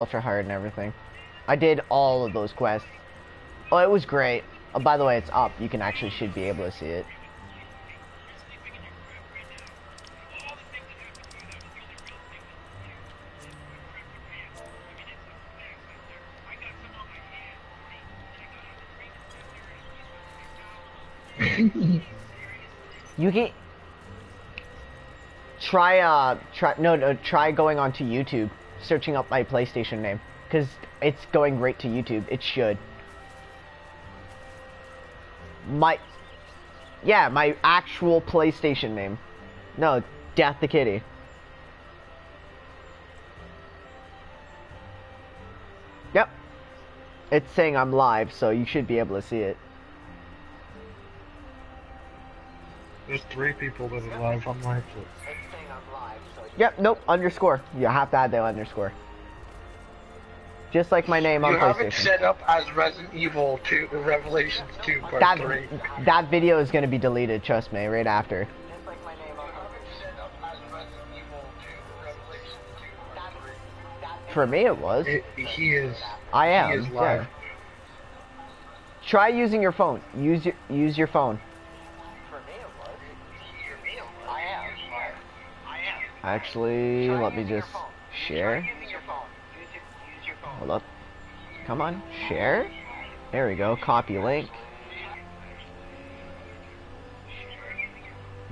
ultra hard and everything. I did all of those quests. Oh, it was great. Oh, by the way, it's up. You can actually should be able to see it. You can try going onto YouTube, searching up my PlayStation name, because it's going right to YouTube. It should. My actual PlayStation name. No, Death the Kitty. Yep. It's saying I'm live, so you should be able to see it. There's 3 people that are live on my foot. Yep, nope, underscore. You have to add the underscore. Just like my name on PlayStation. You have it set up as Resident Evil 2, Revelations 2 Part 3. That video is going to be deleted, trust me, right after. Just like my name on Resident Evil 2, Revelations 2 Part 3. For me, it was. He is. I am. He is live. Yeah. Try using your phone. Use your phone. Actually, let me just share. Hold up. Come on, share. There we go. Copy link.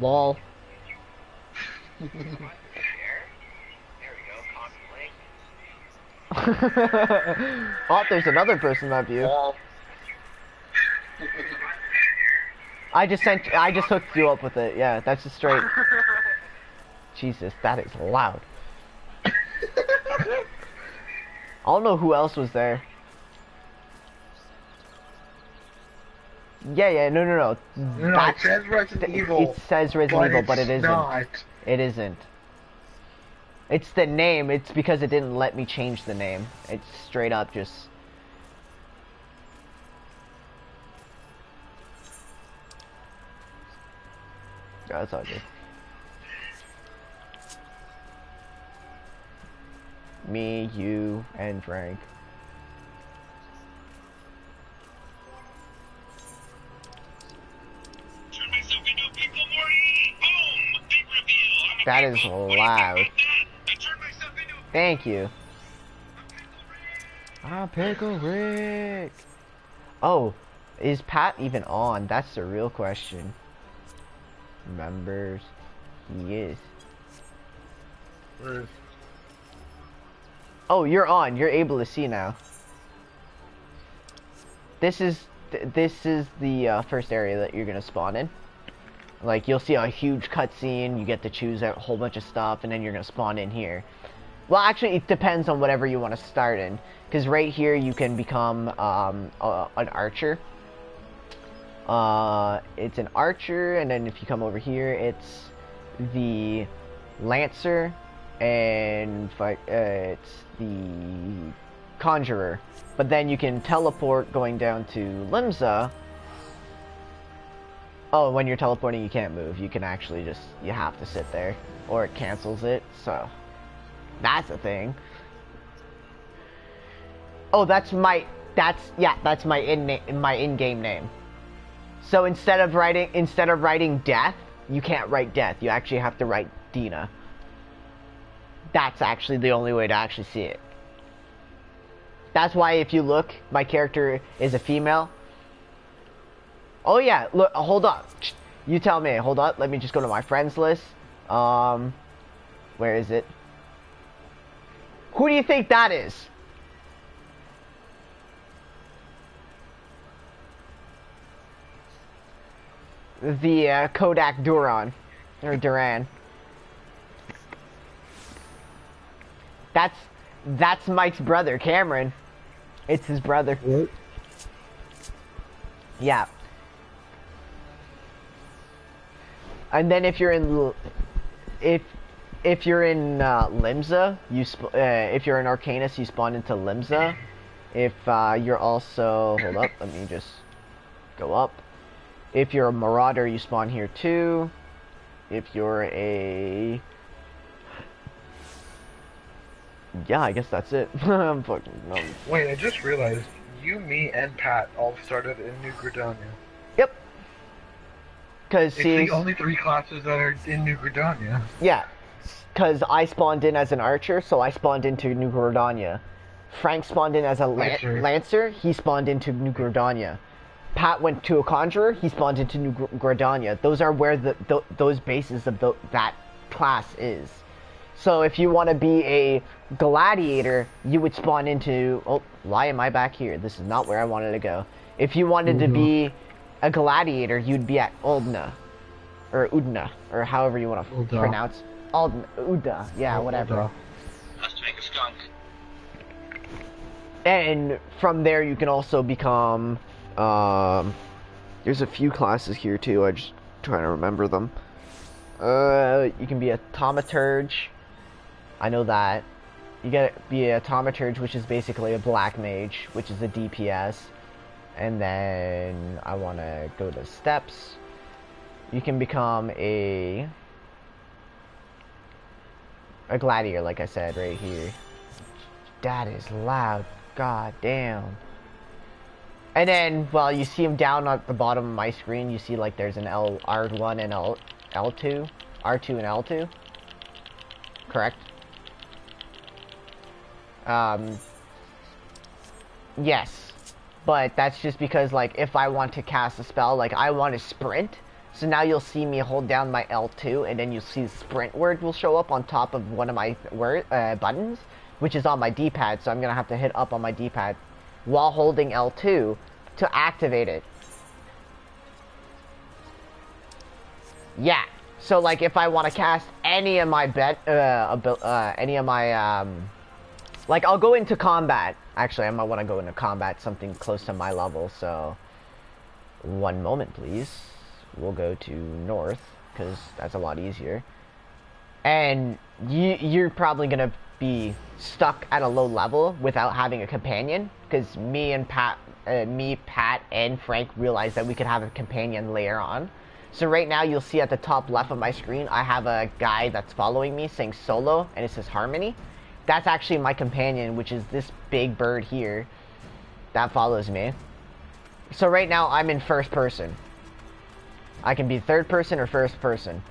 Lol. Oh, there's another person that view. I just hooked you up with it. Yeah, that's just straight. Jesus, that is loud. I don't know who else was there. Yeah, no. No, it says Resident Evil. It says Resident Evil, but it isn't. Not. It isn't. It's the name. It's because it didn't let me change the name. It's straight up just... Oh, that's all good. Me, you, and Frank. That is loud. Thank you. Ah, Pickle Rick. Oh, is Pat even on? That's the real question. Members. He is. Oh, you're on. You're able to see now. This is the first area that you're gonna spawn in. Like, you'll see a huge cutscene. You get to choose a whole bunch of stuff, and then you're gonna spawn in here. Well, actually, it depends on whatever you want to start in. Because right here, you can become an archer. It's an archer, and then if you come over here, it's the lancer, and it's the conjurer. But then you can teleport going down to Limsa. Oh, when you're teleporting, you can't move. You can actually just, you have to sit there, or it cancels it. So that's a thing. Oh, that's my in-game name. So instead of writing death, you can't write death. You actually have to write Dina. That's actually the only way to actually see it. That's why if you look, my character is a female. Oh yeah, look, hold up. You tell me. Hold up. Let me just go to my friends list. Where is it? Who do you think that is? The Kodak Duran, or Duran. That's Mike's brother, Cameron. It's his brother. What? Yeah. And then if you're in Limsa, if you're in Arcanus, you spawn into Limsa. If you're also, hold up, let me just go up. If you're a Marauder, you spawn here too. If you're a Yeah, I guess that's it. I'm fucking Wait, I just realized you, me, and Pat all started in New Gredonia. Yep. Cause It's see, the only 3 classes that are in New Gredonia. yeah, cause I spawned in as an archer, so I spawned into New Gridania. Frank spawned in as a lancer. He spawned into New Gridania. Pat went to a conjurer. He spawned into New Gridania. Those are where those bases of that class is. So if you want to be a gladiator, you would spawn into... Oh, why am I back here? This is not where I wanted to go. If you wanted to be a gladiator, you'd be at Uldna. Or Udna. Or however you want to pronounce. Udna. Yeah, whatever. Let's make a skunk. And from there you can also become... there's a few classes here too. I just trying to remember them. You can be a thaumaturge. I know that. You gotta be a thaumaturge, which is basically a black mage, which is a DPS. And then I want to go to steps. You can become a gladiator, like I said, right here. That is loud. God damn. And then, well, you see them down at the bottom of my screen. You see like there's an R1 and L2, R2 and L2. Correct. Yes, but that's just because like if I want to cast a spell, like I want to sprint. So now you'll see me hold down my L2, and then you'll see the sprint word will show up on top of one of my buttons, which is on my D-pad. So I'm gonna have to hit up on my D-pad while holding L2 to activate it. Yeah. So like if I want to cast any of my like I'll go into combat. Actually, I might want to go into combat, something close to my level. So one moment, please. We'll go to north because that's a lot easier. And you're probably gonna be stuck at a low level without having a companion, because me, Pat, and Frank realized that we could have a companion later on. So right now you'll see at the top left of my screen, I have a guy that's following me saying solo, and it says Harmony. That's actually my companion, which is this big bird here that follows me. So right now I'm in first person. I can be third person or first person.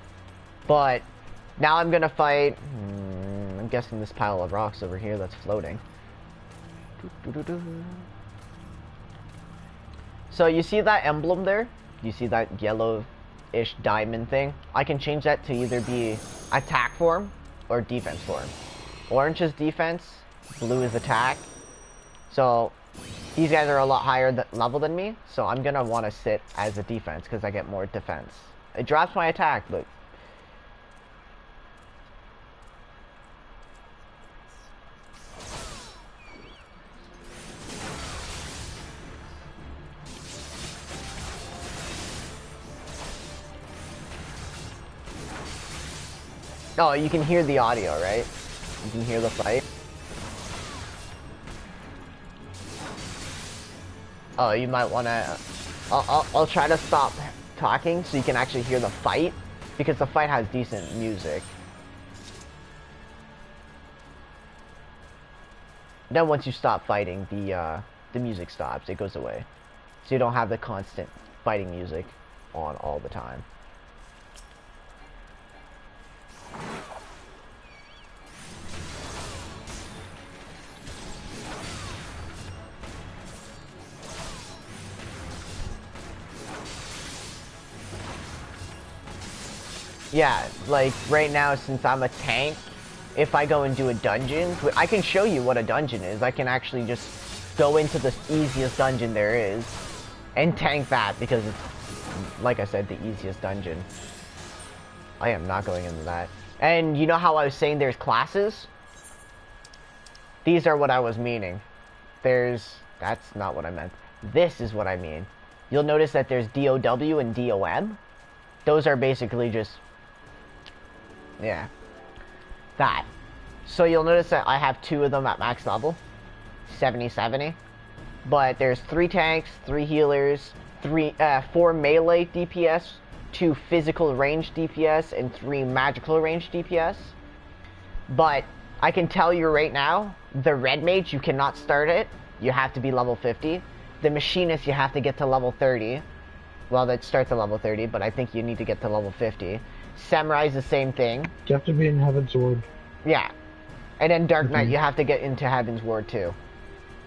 But now I'm gonna fight... I'm guessing this pile of rocks over here that's floating. So you see that emblem there? You see that yellow-ish diamond thing? I can change that to either be attack form or defense form. Orange is defense, blue is attack. So these guys are a lot higher level than me, so I'm gonna want to sit as a defense because I get more defense. It drops my attack, look. Oh, you can hear the audio, right? You can hear the fight. Oh, you might want to... I'll try to stop talking so you can actually hear the fight, because the fight has decent music. Then once you stop fighting, the music stops. It goes away. So you don't have the constant fighting music on all the time. Yeah, like right now, since I'm a tank, if I go and do a dungeon, I can show you what a dungeon is. I can actually just go into the easiest dungeon there is and tank that, because it's, like I said, the easiest dungeon. I am not going into that. And you know how I was saying there's classes? These are what I was meaning. That's not what I meant. This is what I mean. You'll notice that there's DOW and DOM. Those are basically just... yeah. That. So you'll notice that I have 2 of them at max level. 70-70. But there's 3 tanks, 3 healers, 4 melee DPS, 2 physical range DPS, and 3 magical range DPS. But I can tell you right now, the red mage, you cannot start it. You have to be level 50. The machinist, you have to get to level 30. Well, that starts at level 30, but I think you need to get to level 50. Samurai is the same thing. You have to be in Heaven's Ward. Yeah. And then Dark Knight, you have to get into Heaven's Ward too,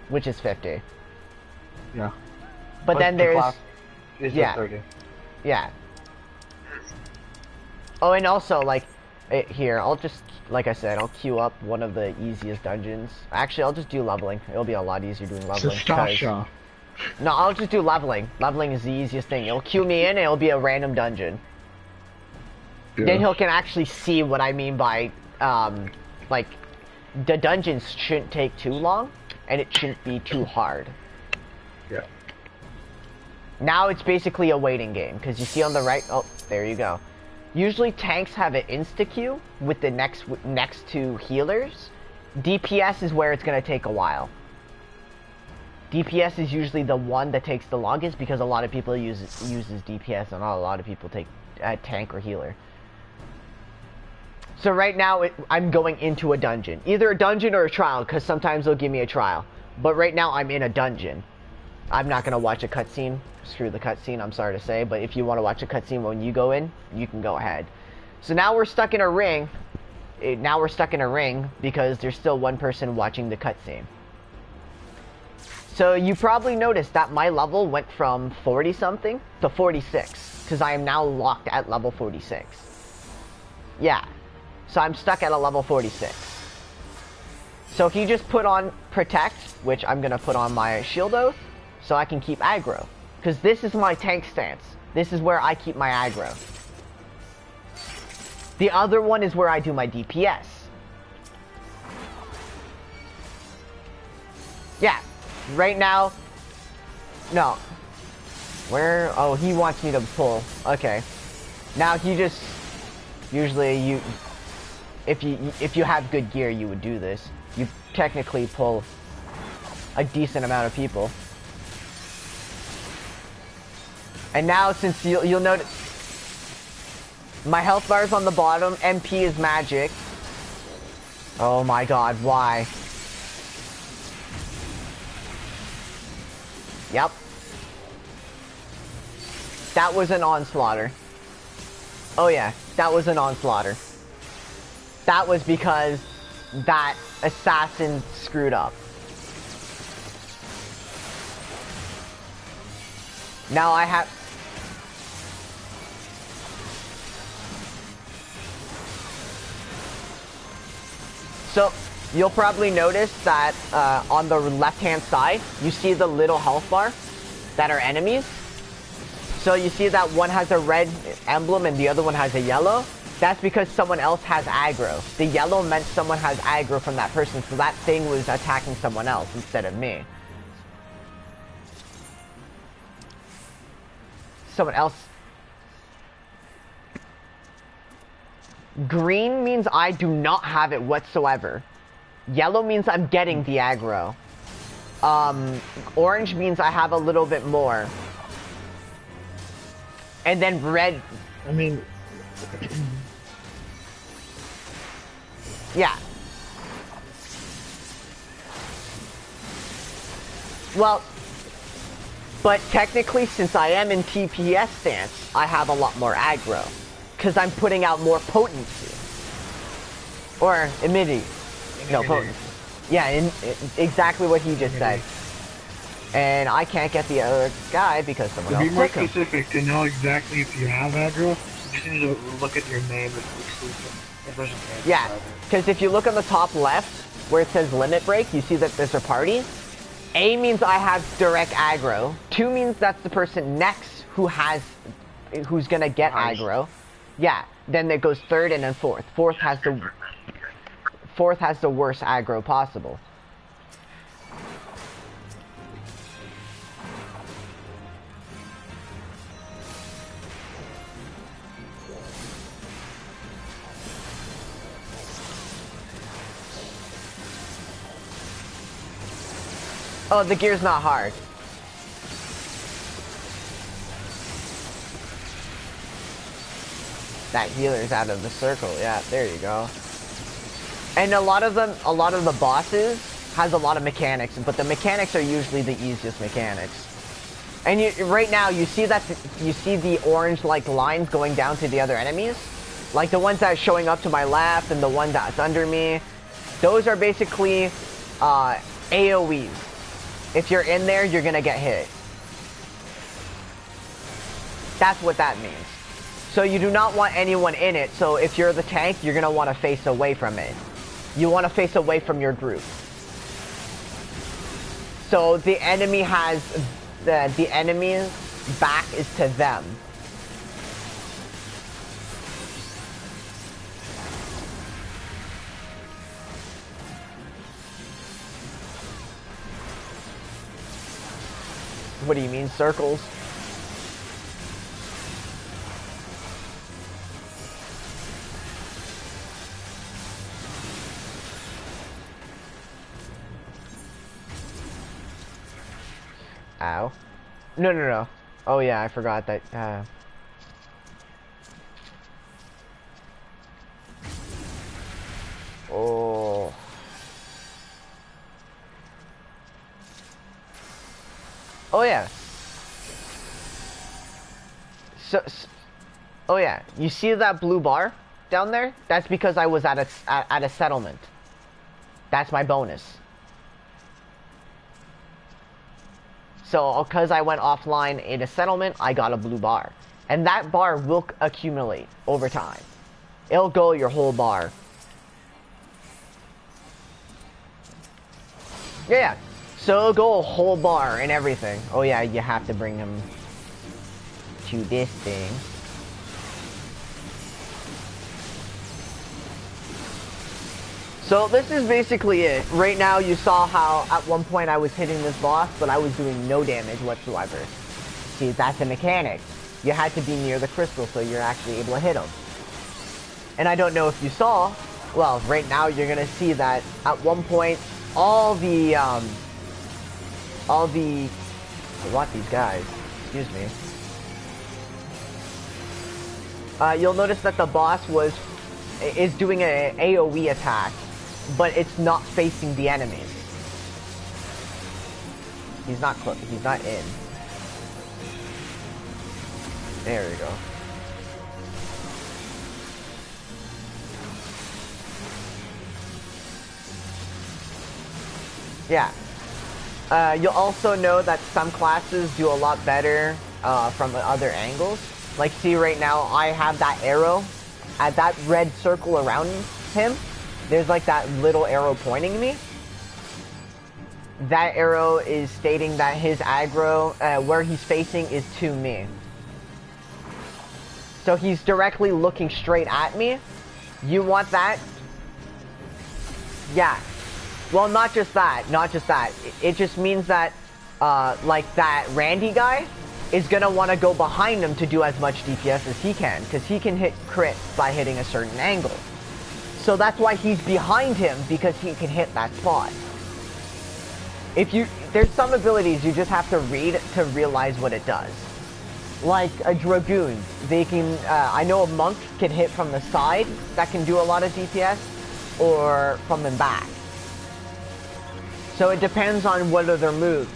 which is 50. Yeah. But then there's... Yeah. 30. Yeah. Oh, and also, like, here, I'll just, like I said, I'll queue up one of the easiest dungeons. Actually, I'll just do leveling. It'll be a lot easier doing leveling. Sastasha. No, I'll just do leveling. Leveling is the easiest thing. It'll queue me in, and it'll be a random dungeon. Yeah. Then he can actually see what I mean by, like, the dungeons shouldn't take too long, and it shouldn't be too hard. Yeah. Now it's basically a waiting game, because you see on the right... Oh, there you go. Usually tanks have an insta-queue with the next to healers. DPS is where it's going to take a while. DPS is usually the one that takes the longest because a lot of people uses DPS and not a lot of people take tank or healer. So right now I'm going into a dungeon. Either a dungeon or a trial, because sometimes they'll give me a trial. But right now I'm in a dungeon. I'm not going to watch a cutscene. Screw the cutscene, I'm sorry to say. But if you want to watch a cutscene when you go in, you can go ahead. So now we're stuck in a ring. Now we're stuck in a ring because there's still one person watching the cutscene. So you probably noticed that my level went from 40-something to 46. Because I am now locked at level 46. Yeah. So I'm stuck at a level 46. So if you just put on Protect, which I'm going to put on my Shield Oath, so I can keep aggro. Because this is my tank stance. This is where I keep my aggro. The other one is where I do my DPS. Yeah. Right now... No. Where... Oh, he wants me to pull. Okay. Now he just... Usually you... If you have good gear, you would do this. You technically pull a decent amount of people. And now, since you'll notice, my health bar is on the bottom, MP is magic. Oh my god, why? Yep. That was an onslaughter. Oh yeah, that was an onslaughter. That was because that assassin screwed up. Now I have... So, you'll probably notice that on the left-hand side, you see the little health bar that are enemies. So you see that one has a red emblem and the other one has a yellow. That's because someone else has aggro. The yellow meant someone has aggro from that person, so that thing was attacking someone else instead of me. Someone else. Green means I do not have it whatsoever. Yellow means I'm getting the aggro. Orange means I have a little bit more. And then red... I mean... Yeah. Well... But technically, since I am in TPS stance, I have a lot more aggro. Because I'm putting out more potency. Or immunity. No, potency. Yeah, exactly what he just said. And I can't get the other guy because someone else took him. To be more specific, to know exactly if you have aggro, you just need to look at your name exclusive. Yeah, because if you look on the top left, where it says limit break, you see that there's a party. A means I have direct aggro. 2 means that's the person next who's gonna get aggro. Yeah, then it goes 3rd and then 4th. 4th has the worst aggro possible. Oh, the gear's not hard. That healer's out of the circle. Yeah, there you go. And a lot of the bosses has a lot of mechanics, but the mechanics are usually the easiest mechanics. And right now you see the orange like lines going down to the other enemies, like the ones that are showing up to my left and the one that's under me. Those are basically AOEs. If you're in there, you're gonna get hit. That's what that means. So you do not want anyone in it. So if you're the tank, you're gonna want to face away from it. You want to face away from your group. So the enemy has the enemy's back is to them. What do you mean, circles? Ow. No, no, no. Oh yeah, I forgot that, Oh. Oh yeah. Oh yeah. You see that blue bar down there? That's because I was at a settlement. That's my bonus. So, because I went offline in a settlement, I got a blue bar. And that bar will accumulate over time. It'll go your whole bar. Yeah, so it'll go a whole bar and everything. Oh yeah, you have to bring him to this thing. So this is basically it. Right now you saw how at one point I was hitting this boss, but I was doing no damage whatsoever. See, that's a mechanic. You had to be near the crystal so you're actually able to hit him. And I don't know if you saw, well, right now you're gonna see that at one point all the I want these guys, excuse me. You'll notice that the boss is doing an AoE attack, but it's not facing the enemies. He's not in. There we go. Yeah. You'll also know that some classes do a lot better from other angles. Like, see right now, I have that arrow at that red circle around him. There's like that little arrow pointing me. That arrow is stating that his aggro, where he's facing, is to me. So he's directly looking straight at me. You want that? Yeah. Well, not just that. It just means that, like that Randy guy is gonna want to go behind him to do as much DPS as he can, because he can hit crit by hitting a certain angle. So that's why he's behind him, because he can hit that spot. There's some abilities you just have to read to realize what it does. Like a Dragoon, they can, I know a Monk can hit from the side, that can do a lot of DPS, or from the back. So it depends on what are their moves.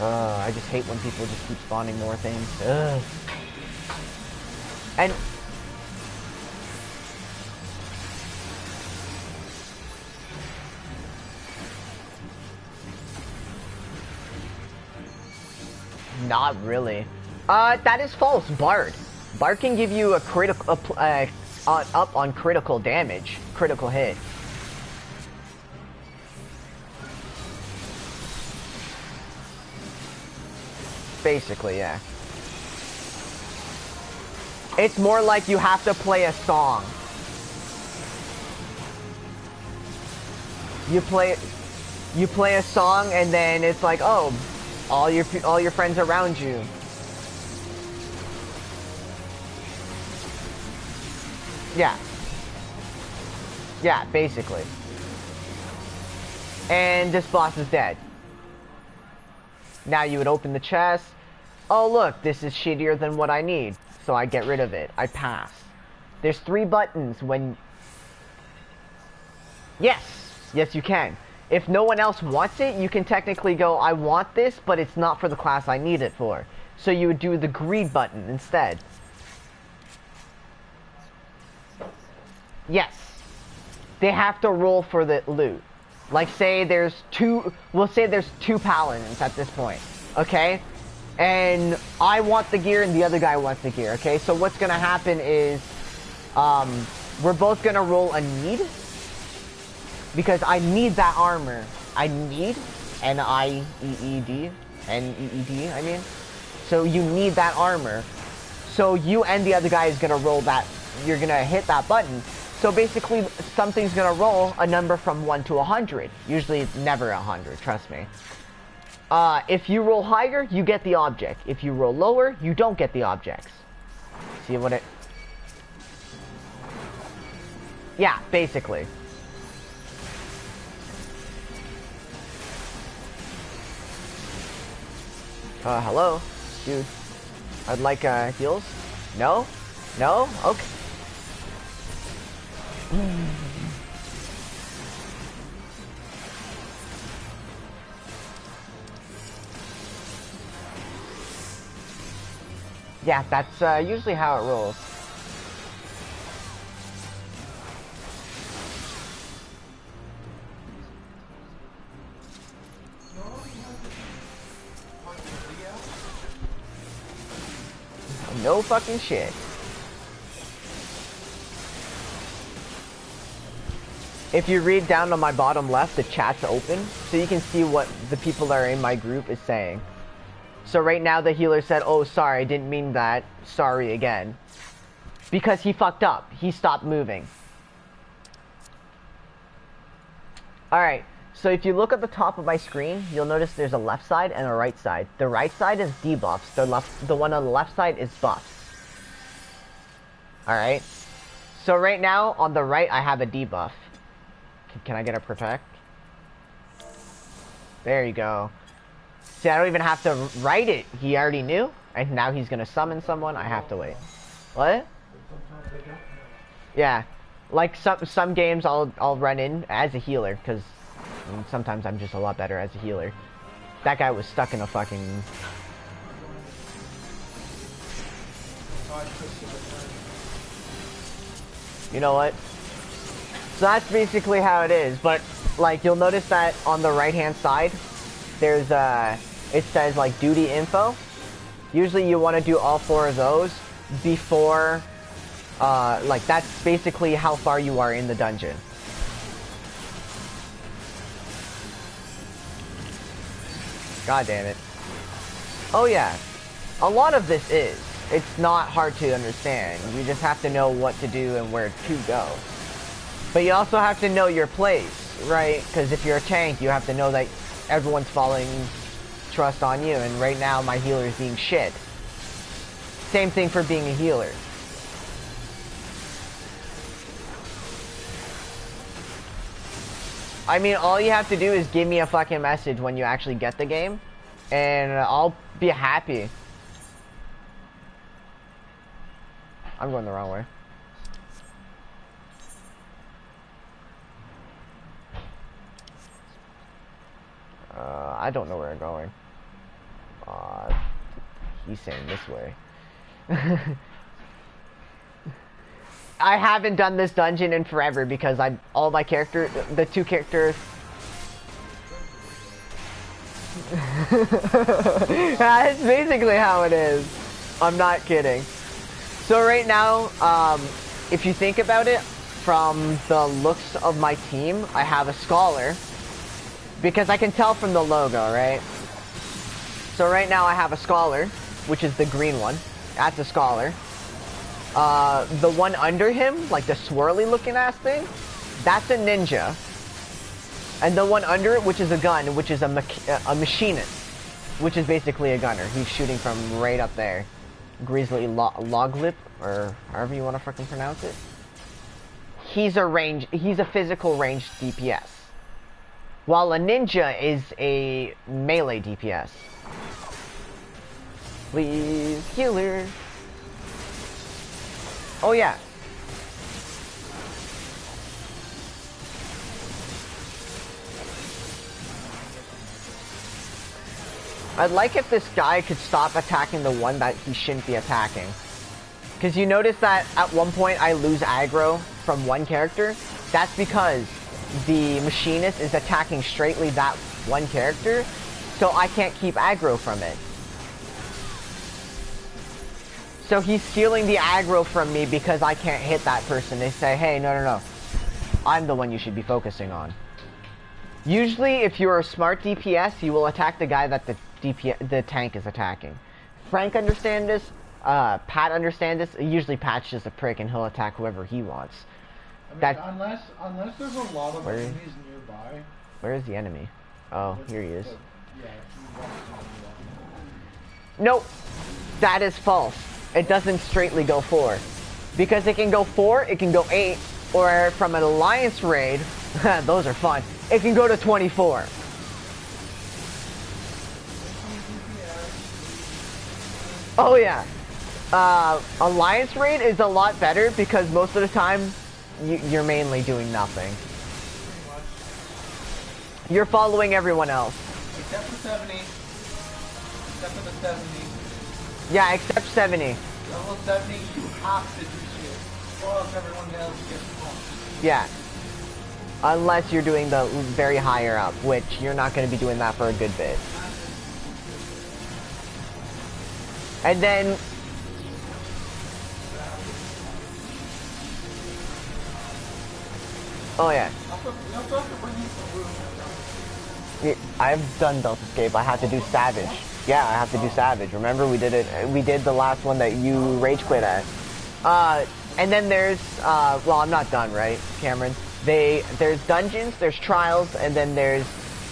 I just hate when people just keep spawning more things. Ugh. And not really. That is false. Bard can give you a critical up on critical damage, critical hit. Basically, yeah. It's more like you have to play a song. You play a song and then it's like, oh, all your friends around you. Yeah. Yeah, basically. And this boss is dead. Now you would open the chest. Oh look, this is shittier than what I need. So I get rid of it. I pass. There's 3 buttons when... Yes. Yes, you can. If no one else wants it, you can technically go, I want this, but it's not for the class I need it for. So you would do the greed button instead. Yes. They have to roll for the loot. Like say there's we'll say there's 2 paladins at this point. Okay? And I want the gear and the other guy wants the gear. Okay? So what's gonna happen is, we're both gonna roll a need. Because I need that armor. I need, N-I-E-E-D, N-E-E-D, I mean. So you need that armor. So you and the other guy is gonna roll that, you're gonna hit that button. So basically, something's gonna roll a number from 1 to 100. Usually never 100, trust me. If you roll higher, you get the object. If you roll lower, you don't get the objects. See what it... Yeah, basically. Hello? Dude. I'd like, heals? No? No? Okay. Yeah, that's, usually how it rolls. No fucking shit. If you read down on my bottom left, the chat's open, so you can see what the people that are in my group is saying. So right now the healer said, oh sorry, I didn't mean that, sorry again. Because he fucked up, he stopped moving. Alright, so if you look at the top of my screen, you'll notice there's a left side and a right side. The right side is debuffs, the one on the left side is buffs. Alright, so right now on the right I have a debuff. Can I get a protect? There you go. See, I don't even have to write it. He already knew. And now he's gonna summon someone. I have to wait. What? Yeah. Like some games I'll run in as a healer, because sometimes I'm just a lot better as a healer. That guy was stuck in a fucking... You know what? So that's basically how it is, but like you'll notice that on the right hand side there's it says like duty info. Usually you want to do all 4 of those before like that's basically how far you are in the dungeon. God damn it. Oh yeah, a lot of this is, it's not hard to understand. You just have to know what to do and where to go. But you also have to know your place, right? Because if you're a tank, you have to know that everyone's falling trust on you. And right now, my healer is being shit. Same thing for being a healer. I mean, all you have to do is give me a fucking message when you actually get the game. And I'll be happy. I'm going the wrong way. I don't know where I'm going. He's saying this way. I haven't done this dungeon in forever because all my characters, the 2 characters. That's basically how it is. I'm not kidding. So right now, if you think about it, from the looks of my team, I have a scholar. Because I can tell from the logo, right? So right now I have a scholar, which is the green one. That's a scholar. The one under him, like the swirly looking ass thing, that's a ninja. And the one under it, which is a gun, which is a machinist, which is basically a gunner. He's shooting from right up there. Grizzly Loglip, or however you want to fucking pronounce it. He's a physical ranged DPS. While a ninja is a melee DPS. Please, healer. Oh yeah. I'd like if this guy could stop attacking the one that he shouldn't be attacking. Because you notice that at one point I lose aggro from one character. That's because the machinist is attacking straightly that one character, so I can't keep aggro from it. So he's stealing the aggro from me because I can't hit that person. They say, hey, no. I'm the one you should be focusing on. Usually, if you're a smart DPS, you will attack the guy that the tank is attacking. Frank understands this. Pat understands this. Usually Pat's just a prick and he'll attack whoever he wants. I mean, unless there's a lot of enemies nearby. Where is the enemy? Oh, here he is. Yeah, Nope. That is false. It doesn't straightly go 4. Because it can go 4, it can go 8, or from an alliance raid, those are fun, it can go to 24. Oh yeah. Alliance raid is a lot better because most of the time you're mainly doing nothing. You're following everyone else. Except for 70. Except for the 70. Yeah, except 70. Level 70, you have to do shit. Or else everyone else gets pumped. Yeah. Unless you're doing the very higher up, which you're not going to be doing that for a good bit. And then... Oh yeah. I've done Delta Escape. I had to do Savage. Yeah, I have to do Savage. Remember, we did it. We did the last one that you rage quit at. And then there's, well, I'm not done, right, Cameron? There's dungeons, there's trials, and then there's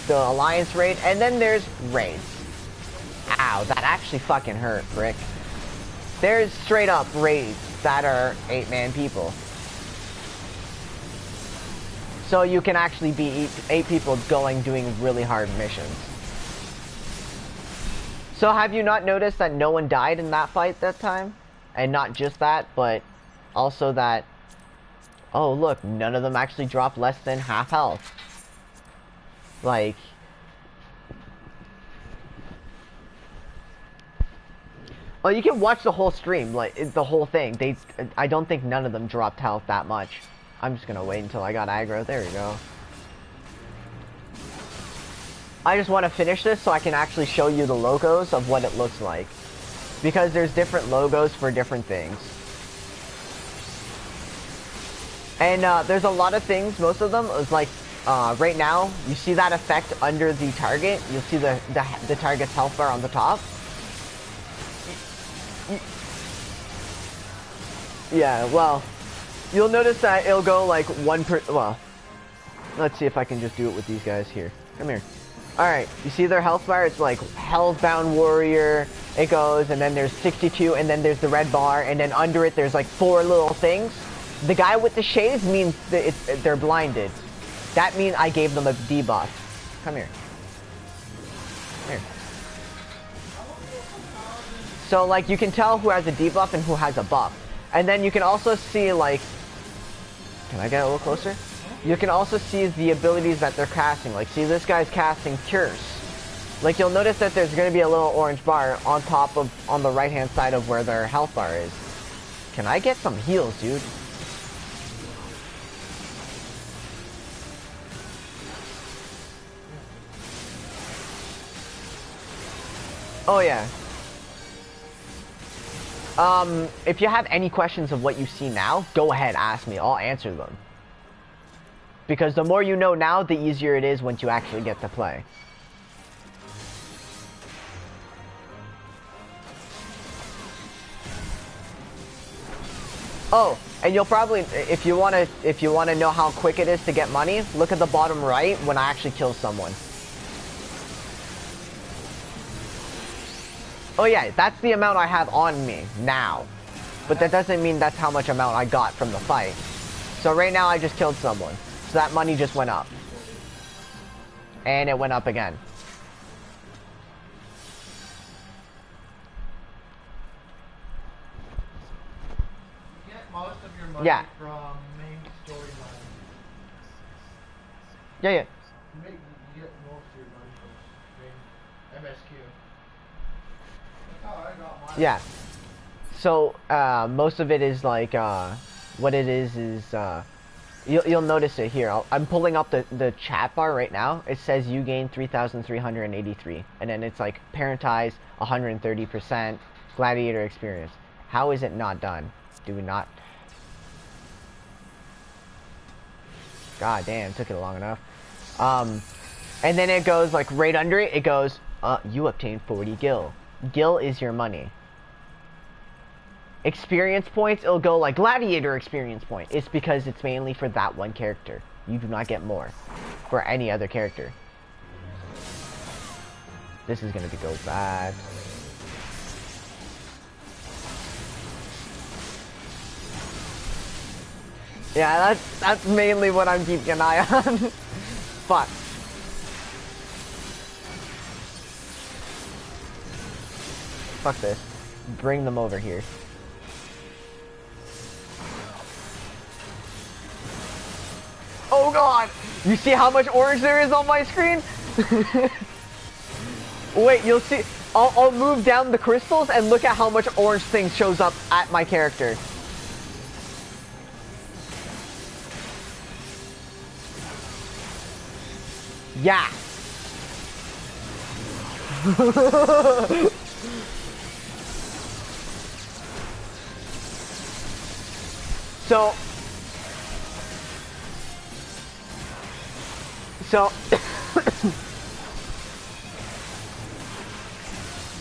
the alliance raid, and then there's raids. Ow, that actually fucking hurt, Rick. There's straight up raids that are 8-man people. So you can actually be 8 people doing really hard missions. So have you not noticed that no one died in that fight that time? And not just that, but also that, oh look, none of them actually dropped less than half health. Like, oh, you can watch the whole stream, like the whole thing. I don't think none of them dropped health that much. I'm just gonna wait until I got aggro. There we go. I just want to finish this so I can actually show you the logos of what it looks like. Because there's different logos for different things. And there's a lot of things, most of them, is like, right now, you see that effect under the target? You'll see the target's health bar on the top. Yeah, well, you'll notice that it'll go like well, let's see if I can just do it with these guys here. Come here. Alright, you see their health bar? It's like Hellbound Warrior, it goes, and then there's 62, and then there's the red bar, and then under it there's like 4 little things. The guy with the shades means that they're blinded. That means I gave them a debuff. Come here. Here. So like you can tell who has a debuff and who has a buff. And then you can also see like, can I get a little closer? You can also see the abilities that they're casting. Like, see, this guy's casting Curse. Like, you'll notice that there's going to be a little orange bar on top of, on the right-hand side of where their health bar is. Can I get some heals, dude? Oh, yeah. If you have any questions of what you see now, go ahead, ask me. I'll answer them. Because the more you know now, the easier it is once you actually get to play. Oh, and you'll probably, if you wanna know how quick it is to get money, look at the bottom right when I actually kill someone. Oh yeah, that's the amount I have on me now. But that doesn't mean that's how much amount I got from the fight. So right now I just killed someone. So that money just went up. And it went up again. You get most of your money from main storyline. Yeah. You get most of your money from main MSQ. Oh, I got mine. Yeah. So most of it is like what it is you'll notice it here. I'm pulling up the chat bar right now. It says you gain 3,383, and then it's like parentize 130%, gladiator experience. How is it not done? Do we not? God damn, took it long enough. And then it goes like right under it. It goes, you obtain 40 gil. Gil is your money. Experience points, it'll go like gladiator experience point. It's because it's mainly for that one character. You do not get more for any other character. This is gonna go bad. Yeah, that's mainly what I'm keeping an eye on. Fuck. Fuck this. Bring them over here. Oh god! You see how much orange there is on my screen? Wait, you'll see. I'll move down the crystals and look at how much orange thing shows up at my character. Yeah.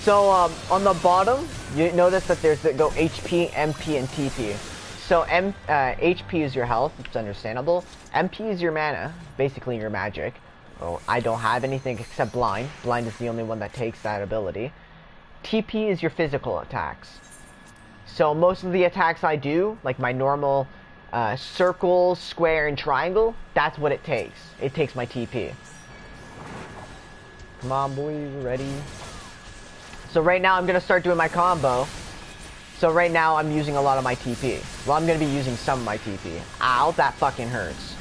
So on the bottom, you notice that there's the go HP, MP, and TP. So HP is your health, it's understandable. MP is your mana, basically your magic. Oh, I don't have anything except blind. Blind is the only one that takes that ability. TP is your physical attacks. So most of the attacks I do, like my normal circle, square, and triangle, that's what it takes. It takes my TP. Come on, boys, ready? So right now I'm gonna start doing my combo. So right now I'm using a lot of my TP. Well, I'm gonna be using some of my TP. Ow, that fucking hurts.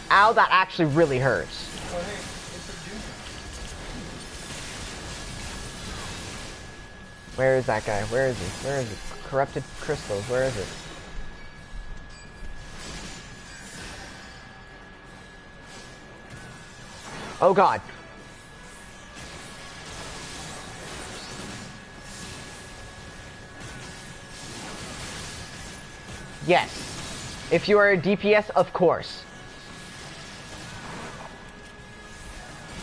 Ow, that actually really hurts. Oh, hey, it's a Junior. Where is that guy? Where is he? Where is he? Corrupted crystals, where is it? Oh god. Yes. If you are a DPS, of course.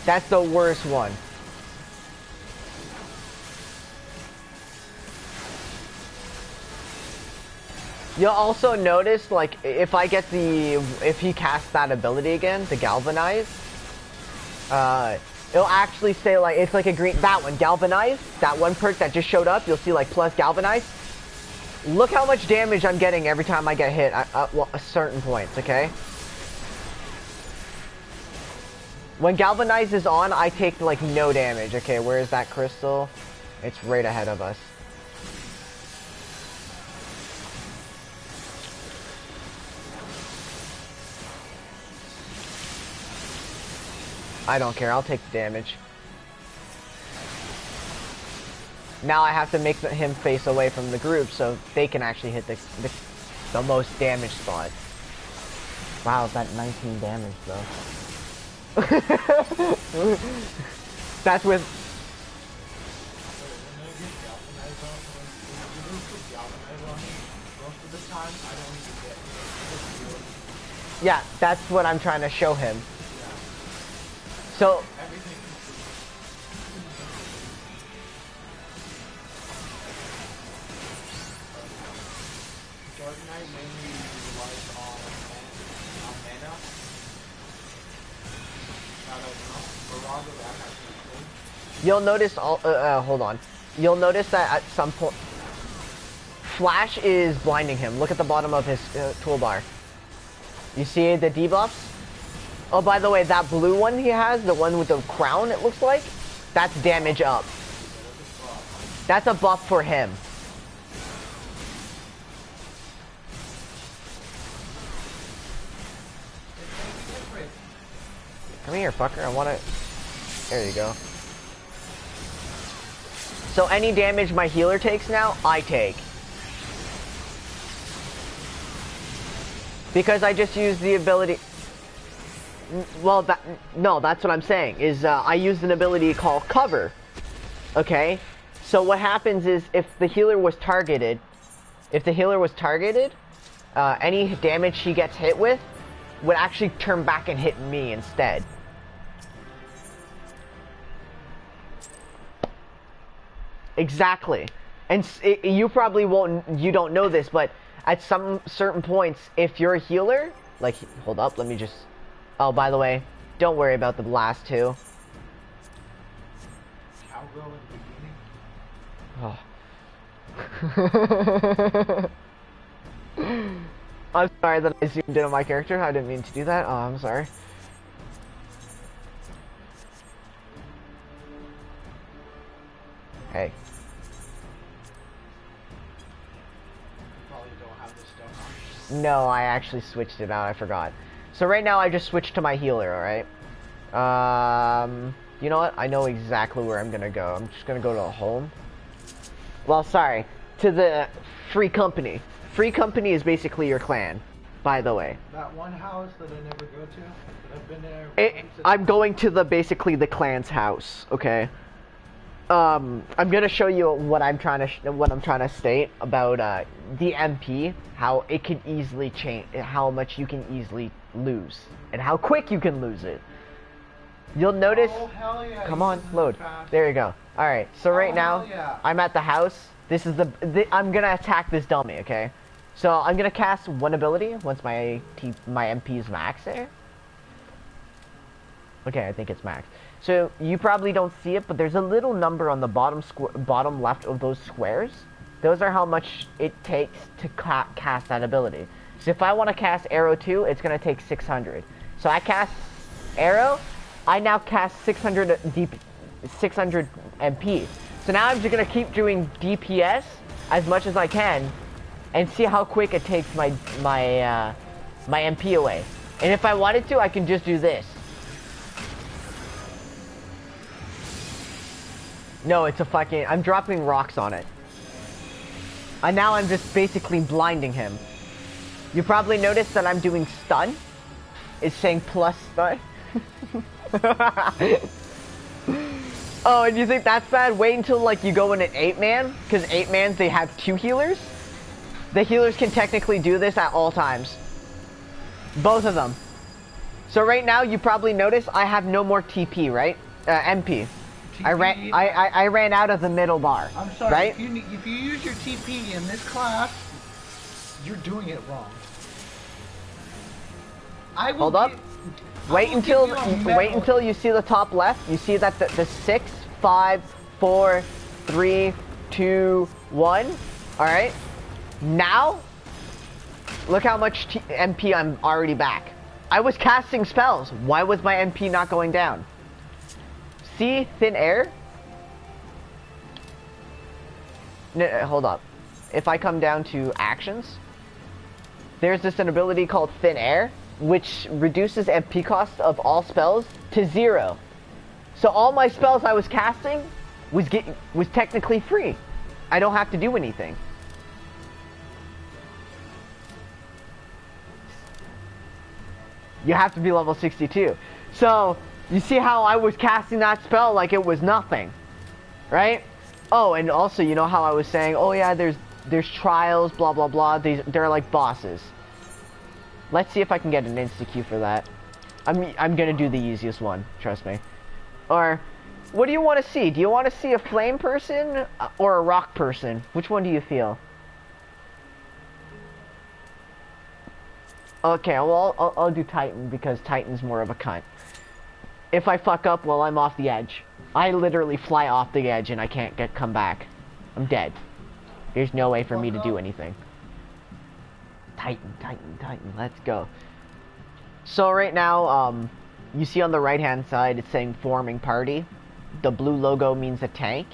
That's the worst one. You'll also notice, like, if he casts that ability again, the Galvanize, it'll actually say, like, it's like a green, that one, Galvanize, that one perk that just showed up, you'll see, like, plus Galvanize. Look how much damage I'm getting every time I get hit at certain points, okay? When Galvanize is on, I take, like, no damage. Okay, where is that crystal? It's right ahead of us. I don't care, I'll take the damage. Now I have to make him face away from the group so they can actually hit the most damage spot. Wow, is that 19 damage though? That's with... Yeah, that's what I'm trying to show him. So... You'll notice hold on. You'll notice that at some point, Flash is blinding him. Look at the bottom of his toolbar. You see the debuffs? Oh, by the way, that blue one he has, the one with the crown, it looks like, that's damage up. That's a buff for him. Come here, fucker. I want to... There you go. So any damage my healer takes now, I take. Because I just used the ability... Well, no, that's what I'm saying, is I used an ability called Cover. Okay? So what happens is, if the healer was targeted, any damage she gets hit with would actually turn back and hit me instead. Exactly. And you probably you don't know this, but at some certain points, if you're a healer, like, hold up, let me just, oh, by the way, don't worry about the last two. Cowgirl in the beginning. Oh. I'm sorry that I zoomed in on my character. I didn't mean to do that. Oh, I'm sorry. Hey. Probably don't have this stuff on. No, I actually switched it out. I forgot. So right now I just switched to my healer, alright? You know what? I know exactly where I'm gonna go. I'm just gonna go to home. Well, sorry. To the Free Company. Free Company is basically your clan, by the way. That one house that I never go to, that I've been there. I'm going to basically the clan's house, okay? I'm gonna show you what I'm trying to state about the MP, how it can easily change, how much you can easily lose, and how quick you can lose it. You'll notice. Oh, hell yeah. Come on, load. There you go. All right. So right now, yeah. I'm at the house. This is I'm gonna attack this dummy, okay? So I'm gonna cast one ability once my MP is max there. Okay, I think it's max. So you probably don't see it, but there's a little number on the bottom left of those squares. Those are how much it takes to cast that ability. So if I want to cast Arrow 2, it's gonna take 600. So I cast Arrow. I now cast 600 MP. So now I'm just gonna keep doing DPS as much as I can, and see how quick it takes my MP away. And if I wanted to, I can just do this. No, it's a fucking... I'm dropping rocks on it. And now I'm just basically blinding him. You probably noticed that I'm doing stun. It's saying plus stun. Oh, and you think that's bad? Wait until, like, you go in an 8-man. Because 8-mans, they have 2 healers. The healers can technically do this at all times. Both of them. So right now, you probably notice I have no more TP, right? MP. TP, I ran out of the middle bar. I'm sorry, right? if you use your TP in this class, you're doing it wrong. I will Hold up. Wait until you see the top left. You see that the 6, 5, 4, 3, 2, 1. All right. Now, look how much MP I'm already back. I was casting spells. Why was my MP not going down? See Thin Air? No, hold up. If I come down to actions, there's this an ability called Thin Air, which reduces MP cost of all spells to 0. So all my spells I was casting was technically free. I don't have to do anything. You have to be level 62. So you see how I was casting that spell like it was nothing, right? Oh, and also, you know how I was saying, oh yeah, there's trials, blah blah blah. They're like bosses. Let's see if I can get an insta-Q for that. I'm gonna do the easiest one, trust me. Or, what do you want to see? Do you want to see a flame person or a rock person? Which one do you feel? Okay, well, I'll do Titan because Titan's more of a cunt. If I fuck up, well, I'm off the edge. I literally fly off the edge and I can't come back. I'm dead. There's no way for me to do anything. Titan, let's go. So right now, you see on the right-hand side, it's saying forming party. The blue logo means a tank.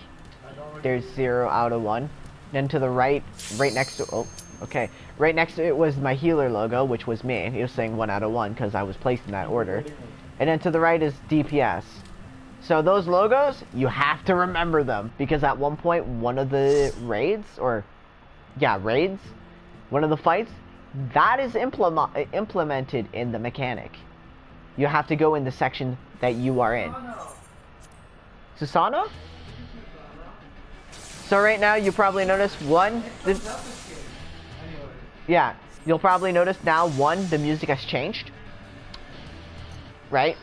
There's 0 out of 1. Then to the right next to, oh, okay. Right next to it was my healer logo, which was me. It was saying 1 out of 1 because I was placed in that order. And then to the right is DPS. So those logos, you have to remember them, because at one point, one of the raids, one of the fights, that is implemented in the mechanic. You have to go in the section that you are in. Susano? So right now, you probably notice yeah, you'll probably notice now, the music has changed. Right?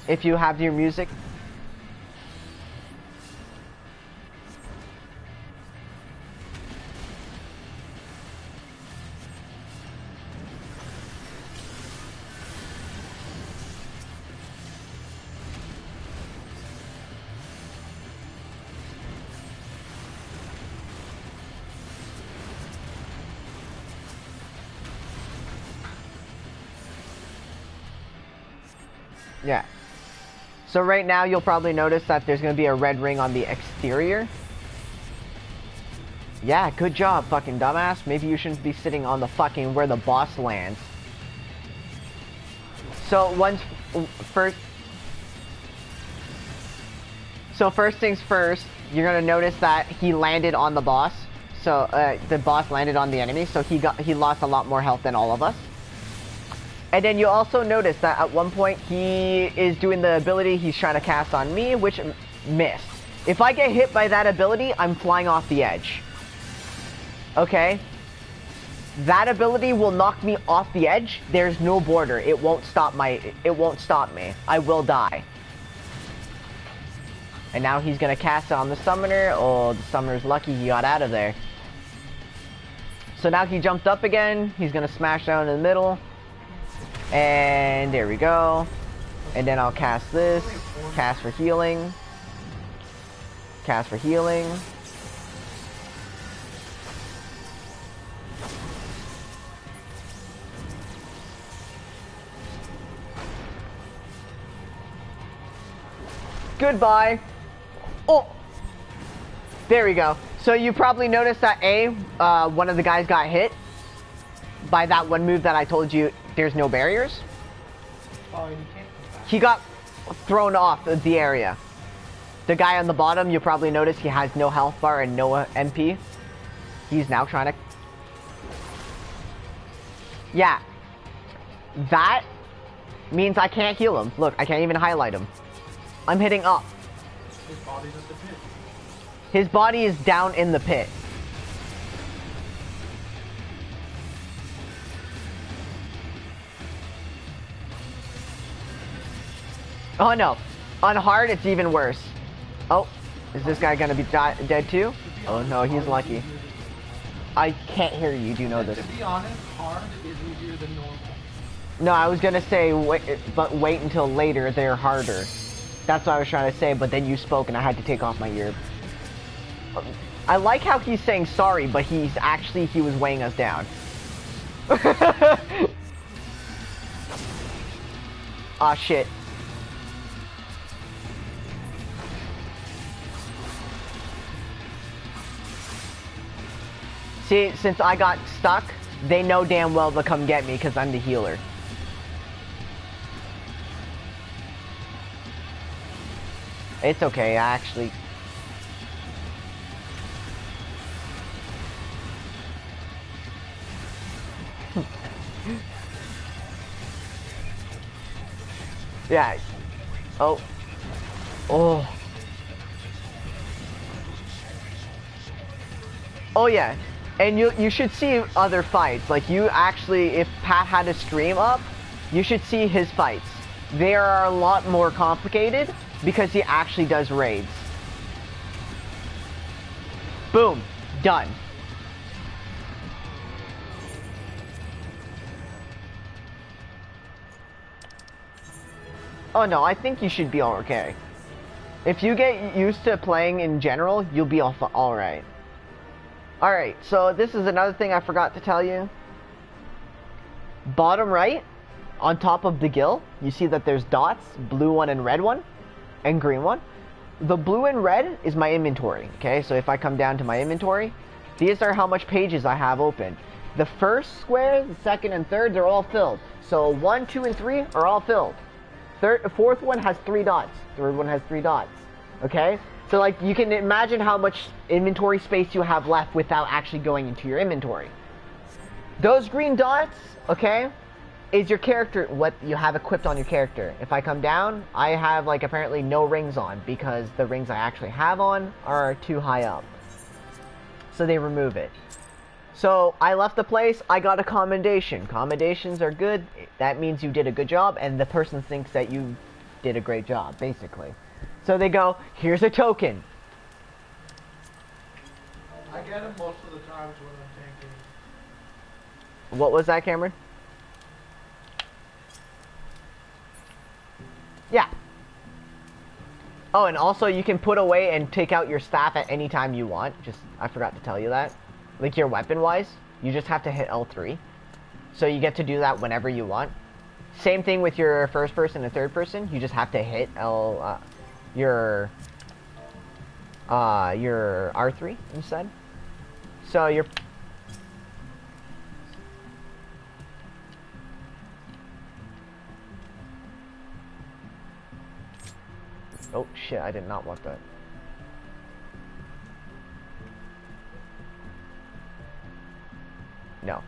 If you have your music. Yeah. So right now you'll probably notice that there's gonna be a red ring on the exterior. Yeah, good job, fucking dumbass. Maybe you shouldn't be sitting on the fucking where the boss lands. So first things first, you're gonna notice that he landed on the boss. So the boss landed on the enemy, so he lost a lot more health than all of us. And then you also notice that at one point he is doing the ability he's trying to cast on me, which missed. If I get hit by that ability, I'm flying off the edge. Okay? That ability will knock me off the edge. There's no border. It won't stop me. I will die. And now he's gonna cast it on the summoner. Oh, the summoner's lucky he got out of there. So now he jumped up again. He's gonna smash down in the middle. And there we go. And then I'll cast this. Cast for healing. Cast for healing. Goodbye. Oh! There we go. So you probably noticed that one of the guys got hit by that one move that I told you there's no barriers. Oh, you can't. He got thrown off the area. The guy on the bottom, you probably noticed he has no health bar and no MP. He's now trying to... Yeah. That means I can't heal him. Look, I can't even highlight him. I'm hitting up. His body's at the pit. His body is down in the pit. Oh no. On hard, it's even worse. Oh, is this guy gonna be dead too? Oh no, he's lucky. I can't hear you, do you know this? To be honest, hard is easier than normal. No, I was gonna say, wait until later, they're harder. That's what I was trying to say, but then you spoke and I had to take off my ear. I like how he's saying sorry, but he was weighing us down. Aw, shit. See, since I got stuck, they know damn well to come get me because I'm the healer. It's okay, I actually... Yeah. Oh. Oh. Oh yeah. And you should see other fights. Like you actually, if Pat had a stream up, you should see his fights. They are a lot more complicated because he actually does raids. Boom. Done. Oh no, I think you should be okay. If you get used to playing in general, you'll be alright. Alright, so this is another thing I forgot to tell you. Bottom right, on top of the gill, you see that there's dots, blue one and red one, and green one. The blue and red is my inventory, okay? So if I come down to my inventory, these are how much pages I have open. The first square, the second and third, they're all filled. So 1, 2, and 3 are all filled. Fourth one has 3 dots. Third one has 3 dots. Okay? So like you can imagine how much inventory space you have left without actually going into your inventory. Those green dots, okay, is your character, what you have equipped on your character. If I come down, I have like apparently no rings on because the rings I actually have on are too high up. So they remove it. So I left the place, I got a commendation. Commendations are good, that means you did a good job and the person thinks that you did a great job, basically. So they go, here's a token. I get them most of the times when I'm tanking. What was that, Cameron? Yeah. Oh, and also you can put away and take out your staff at any time you want. Just, I forgot to tell you that. Like your weapon-wise, you just have to hit L3. So you get to do that whenever you want. Same thing with your first person and third person. You just have to hit your R3 instead. So you're... Oh shit, I did not want that. No.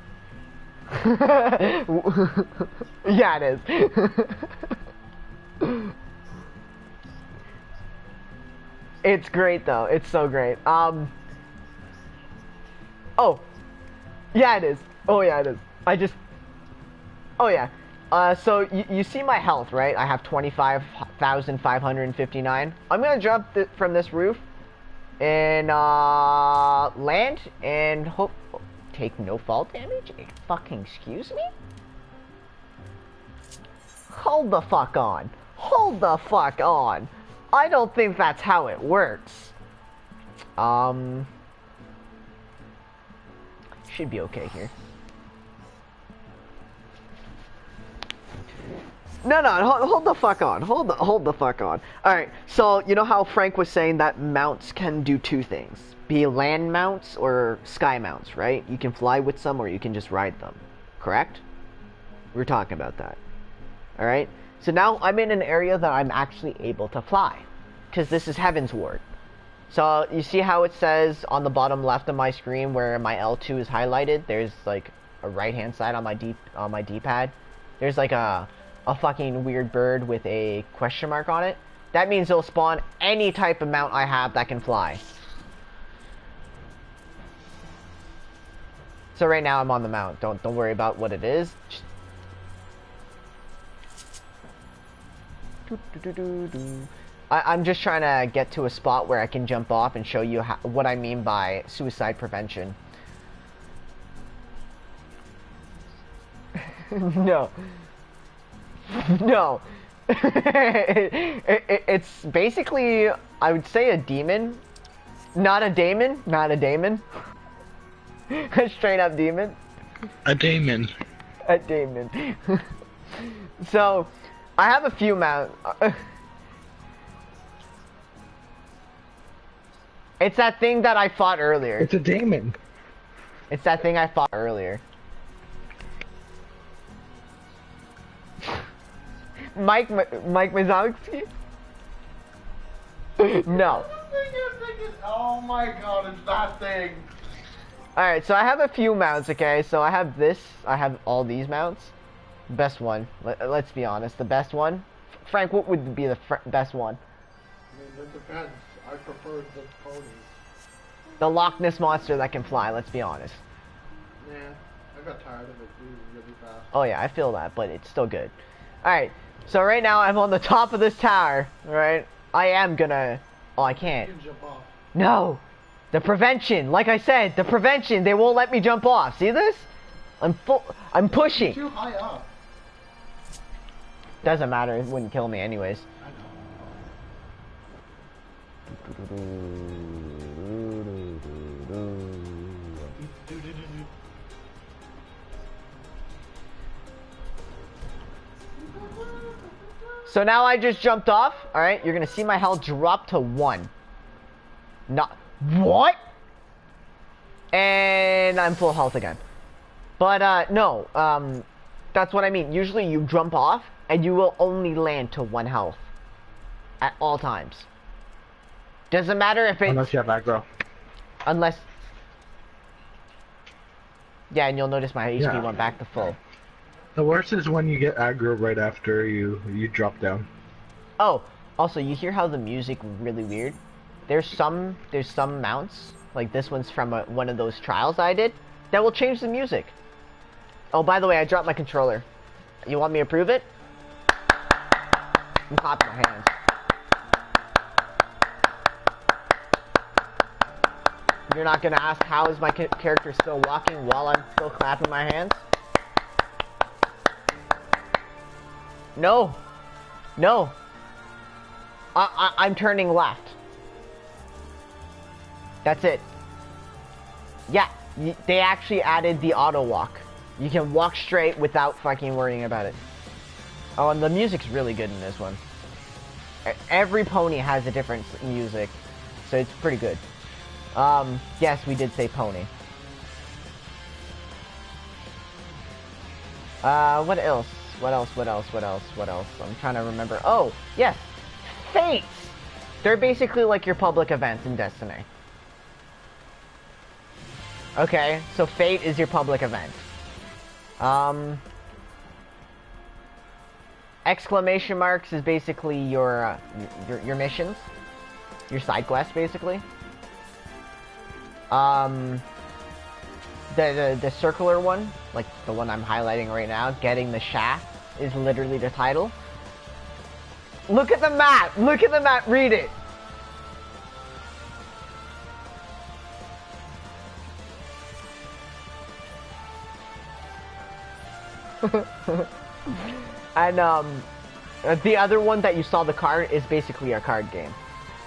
Yeah, it is. It's great though. It's so great. Oh. Yeah, it is. Oh yeah, it is. Oh yeah. So you see my health, right? I have 25,559. I'm gonna jump from this roof and land and hope take no fall damage. Fucking excuse me? Hold the fuck on. Hold the fuck on. I don't think that's how it works. Should be okay here. No, hold the fuck on. Hold the fuck on. Alright, so you know how Frank was saying that mounts can do 2 things. Be land mounts or sky mounts, right? You can fly with some or you can just ride them. Correct? We were talking about that. Alright? So now I'm in an area that I'm actually able to fly. Because this is Heaven's Ward. So you see how it says on the bottom left of my screen where my L2 is highlighted? There's like a right hand side on my D-pad. There's like a fucking weird bird with a question mark on it. That means it'll spawn any type of mount I have that can fly. So right now I'm on the mount. Don't worry about what it is. I'm just trying to get to a spot where I can jump off and show you what I mean by suicide prevention. No. No. It's basically, I would say a demon. Not a daemon. Not a daemon. A straight up demon. A daemon. A daemon. So, I have a few mounts. It's that thing that I fought earlier. It's a daemon. It's that thing I fought earlier. Mike Mazowski? No. Oh my god, it's that thing. Alright, so I have a few mounts, okay? So I have this, I have all these mounts. Best one. Let's be honest, the best one. Frank, what would be the best one? I mean, it depends. I prefer the ponies. The Loch Ness Monster that can fly, let's be honest. Yeah, I got tired of it moving really fast. Oh yeah, I feel that, but it's still good. Alright, so right now I'm on the top of this tower, right? I am gonna... Oh, I can't. You can jump off. No! The prevention! Like I said, the prevention! They won't let me jump off. See this? I'm pushing! You're too high up. Doesn't matter, it wouldn't kill me anyways. I know. So now I just jumped off, alright? You're gonna see my health drop to 1. Not... What? And I'm full health again. But, no, That's what I mean. Usually you jump off, and you will only land to 1 health. At all times. Doesn't matter if it's... Unless you have aggro. Unless... Yeah, and you'll notice my HP Yeah. went back to full. The worst is when you get aggro right after you drop down. Oh, also, you hear how the music really weird? There's some mounts, like this one's from one of those trials I did, that will change the music. Oh, by the way, I dropped my controller. You want me to prove it? I'm clapping my hands. You're not gonna ask how is my character still walking while I'm still clapping my hands? No. No. I'm turning left. That's it. Yeah, they actually added the auto walk. You can walk straight without fucking worrying about it. Oh, and the music's really good in this one. Every pony has a different music, so it's pretty good. Yes, we did say pony. What else? What else? I'm trying to remember. Oh, yes! Fates! They're basically like your public events in Destiny. Okay, so Fate is your public event. Exclamation marks is basically your missions. Your side quests, basically. The circular one, like the one I'm highlighting right now, getting the shaft, is literally the title. Look at the map! Look at the map! Read it! And the other one that you saw the card is basically a card game.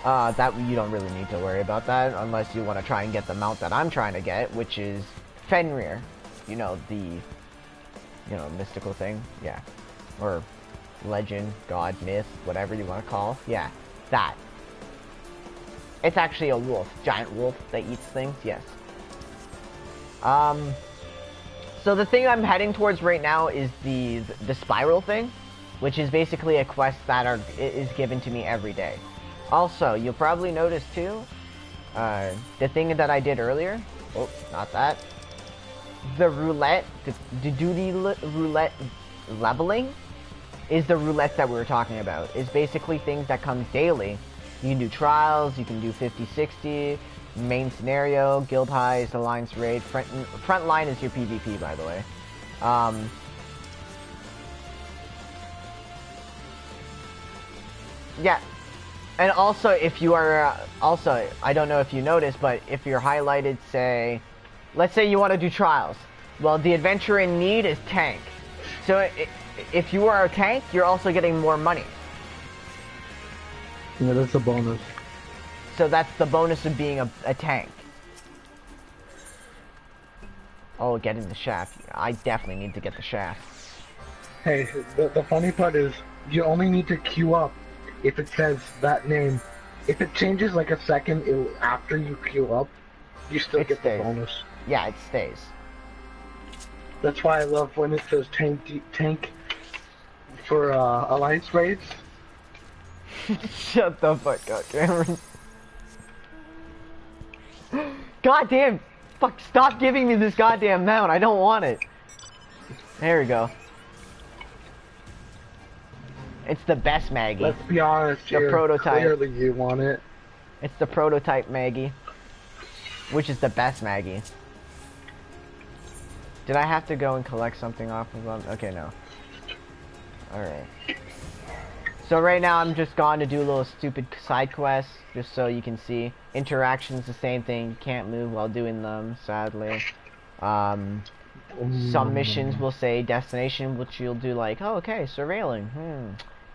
That you don't really need to worry about that unless you want to try and get the mount that I'm trying to get, which is Fenrir. You know, mystical thing. Yeah. Or legend, god, myth, whatever you want to call. Yeah, that. It's actually a wolf, giant wolf that eats things. Yes. So the thing I'm heading towards right now is the spiral thing, which is basically a quest that is given to me every day. Also, you'll probably notice too, the thing that I did earlier. Oh, not that. The roulette, the duty roulette leveling, is the roulette that we were talking about. It's basically things that come daily. You can do trials, you can do 50-60, main scenario, guild highs, alliance raid, front line is your PvP, by the way. Yeah. And also, if you are, I don't know if you noticed, but if you're highlighted, say, let's say you want to do trials. Well, the adventure in need is tank. So if you are a tank, you're also getting more money. Yeah, that's a bonus. So that's the bonus of being a tank. Oh, getting the shaft. I definitely need to get the shaft. Hey, the funny part is, you only need to queue up if it says that name. If it changes like a second after you queue up, you still get the bonus. Yeah, it stays. That's why I love when it says tank for alliance raids. Shut the fuck up, Cameron. Goddamn! Fuck, stop giving me this goddamn mount. I don't want it. There we go. It's the best Maggie. Let's be honest the here. Prototype. Clearly you want it. It's the prototype Maggie. Which is the best Maggie. Did I have to go and collect something off of them? Okay, no. Alright. So right now I'm just gone to do a little stupid side quests, just so you can see. Interaction's the same thing, you can't move while doing them, sadly. Some missions will say destination, which you'll do like, oh, okay, surveilling.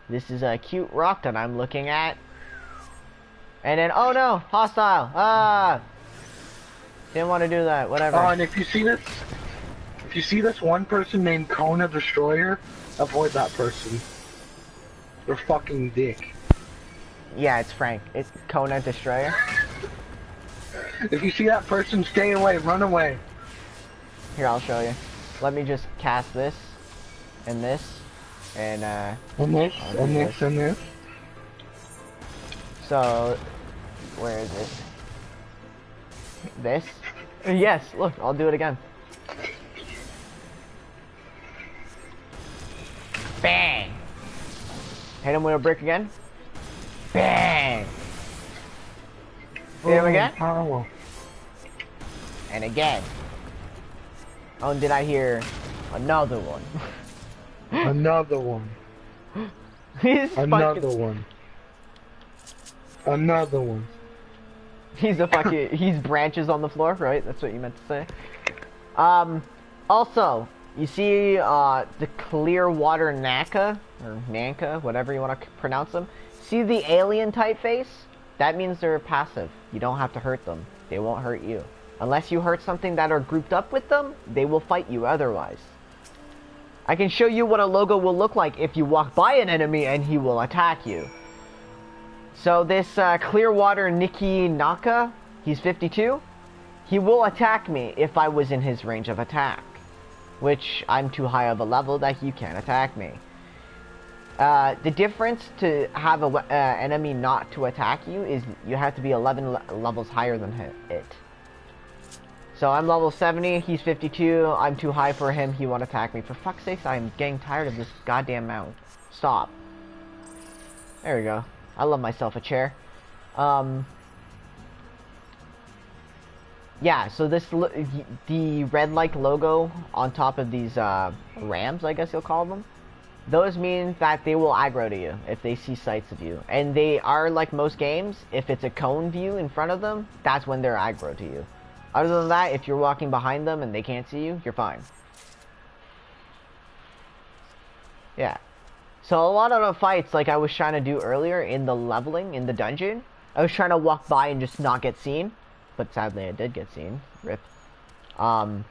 This is a cute rock that I'm looking at. And then, oh no, hostile. Ah! Didn't want to do that, whatever. Oh, and if you see this one person named Kona Destroyer, avoid that person. They're fucking dick. Yeah, it's Frank. It's Kona Destroyer. If you see that person, stay away, run away. Here, I'll show you. Let me just cast this. and this, and And this, I'll and do this, and this. so where is it? This? Yes, look, I'll do it again. Bang! Hit him with a brick again. Bang! Hit him again. Power. And again. Oh, and did I hear another one? Another one. He's Another fucking, one. Another one. he's a fucking, he's branches on the floor, right? That's what you meant to say. Also, you see, the Clearwater Naka, or Nanka, whatever you want to pronounce them. See the alien type face? That means they're passive. You don't have to hurt them. They won't hurt you. Unless you hurt something that are grouped up with them, they will fight you otherwise. I can show you what a logo will look like if you walk by an enemy and he will attack you. So this Clearwater Nikki Naka, he's 52. He will attack me if I was in his range of attack. Which I'm too high of a level that he can't attack me. The difference to have an enemy not to attack you is you have to be 11 levels higher than it. So I'm level 70, he's 52, I'm too high for him, he won't attack me. For fuck's sake, I'm getting tired of this goddamn mount. Stop. There we go. I love myself a chair. Yeah, so this, the red-like logo on top of these rams, I guess you'll call them, those mean that they will aggro to you if they see sights of you. And they are, like most games, if it's a cone view in front of them, that's when they're aggro to you. Other than that, if you're walking behind them and they can't see you, you're fine. Yeah. So a lot of the fights, like I was trying to do earlier in the leveling, in the dungeon, I was trying to walk by and just not get seen. But sadly I did get seen. Rip. So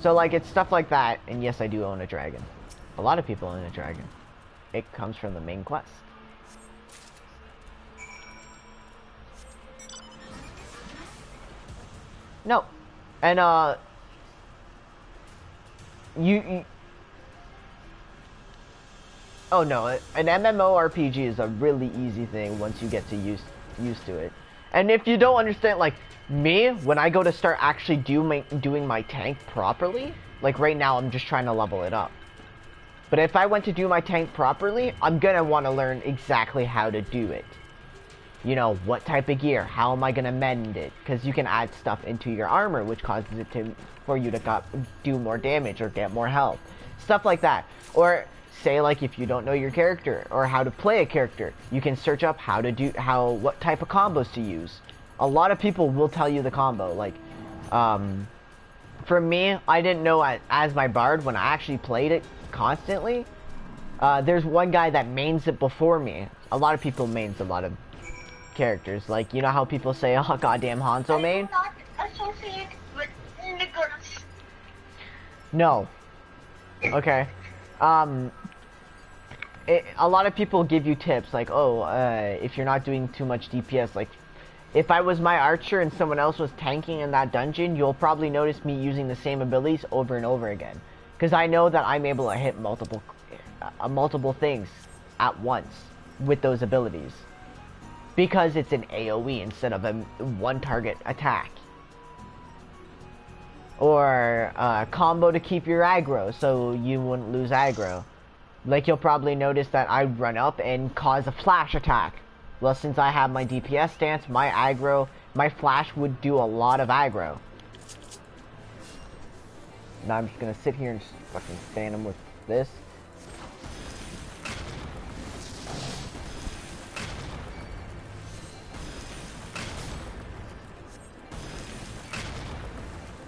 like, it's stuff like that, and yes, I do own a dragon. A lot of people own a dragon. It comes from the main quest. No. And, you oh no, an MMORPG is a really easy thing once you get to used to it. And if you don't understand, like, me, when I go to start actually doing my tank properly, like right now I'm just trying to level it up. But if I went to do my tank properly, I'm gonna want to learn exactly how to do it. You know, what type of gear, how am I gonna mend it? Because you can add stuff into your armor, which causes it for you to do more damage or get more health. Stuff like that. Or say, like, if you don't know your character or how to play a character, you can search up what type of combos to use. A lot of people will tell you the combo. Like, for me, I didn't know as my bard when I actually played it constantly. There's one guy that mains it before me. A lot of people mains a lot of characters. Like, you know how people say, oh, goddamn Hanzo main? not associated with niggers. No. Okay. A lot of people give you tips like, oh, if you're not doing too much DPS, like, if I was my archer and someone else was tanking in that dungeon, you'll probably notice me using the same abilities over and over again. Because I know that I'm able to hit multiple things at once with those abilities. Because it's an AoE instead of a one target attack. Or combo to keep your aggro so you wouldn't lose aggro. Like, you'll probably notice that I run up and cause a flash attack. Well, since I have my DPS stance, my flash would do a lot of aggro. Now I'm just gonna sit here and just fucking fan him with this.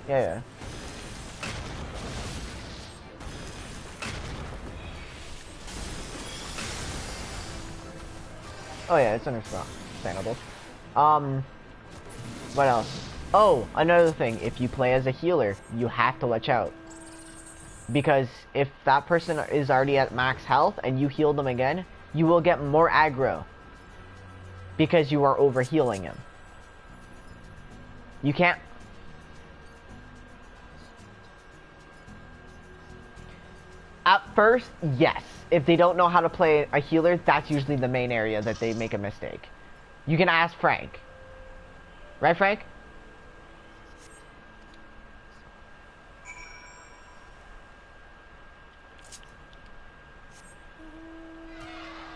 Yeah. Oh yeah, it's understandable. What else? Oh, another thing, if you play as a healer, you have to watch out. Because if that person is already at max health and you heal them again, you will get more aggro. Because you are over healing him. You can't... At first, yes. If they don't know how to play a healer, that's usually the main area that they make a mistake. You can ask Frank. Right, Frank?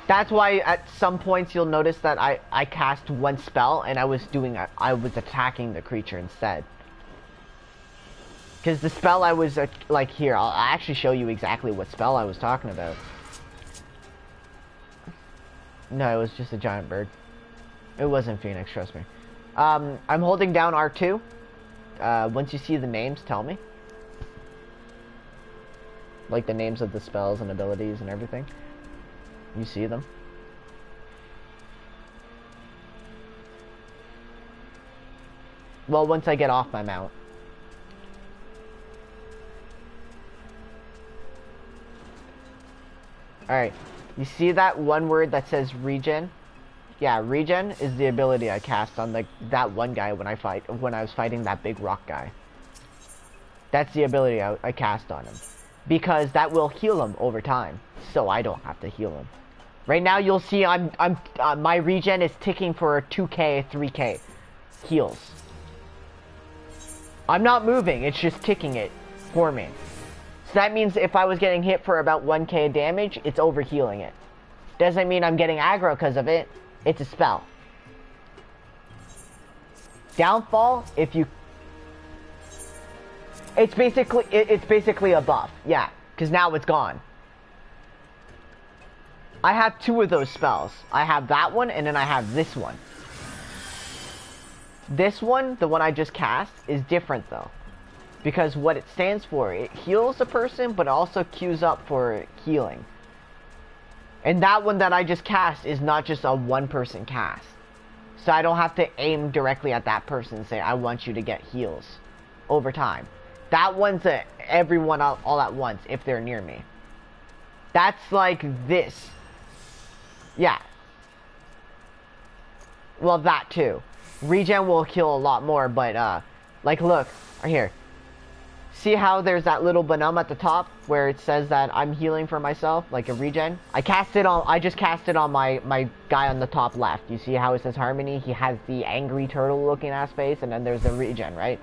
That's why at some points you'll notice that I cast one spell and I was attacking the creature instead. Because the spell I was, like here, I'll actually show you exactly what spell I was talking about. No, it was just a giant bird. It wasn't Phoenix, trust me. I'm holding down R2. Once you see the names, tell me. Like the names of the spells and abilities and everything. You see them? Well, once I get off my mount. Alright. You see that one word that says regen? Yeah, regen is the ability I cast on that one guy when I was fighting that big rock guy. That's the ability I cast on him. Because that will heal him over time. So I don't have to heal him. Right now you'll see my regen is ticking for 2k, 3k heals. I'm not moving, it's just ticking it for me. So that means if I was getting hit for about 1k damage, it's over healing it. Doesn't mean I'm getting aggro because of it, it's a spell. Downfall, if you... It's basically a buff, yeah, because now it's gone. I have two of those spells. I have that one, and then I have this one. This one, the one I just cast, is different though. Because what it stands for, it heals a person, but also queues up for healing. And that one that I just cast is not just a one-person cast. So I don't have to aim directly at that person and say, I want you to get heals over time. That one's everyone all at once, if they're near me. That's like this. Yeah. Well, that too. Regen will kill a lot more, but, like, look, right here. See how there's that little bonum at the top where it says that I'm healing for myself, like a regen? I just cast it on my guy on the top left. You see how it says Harmony? He has the angry turtle looking ass face, and then there's the regen, right?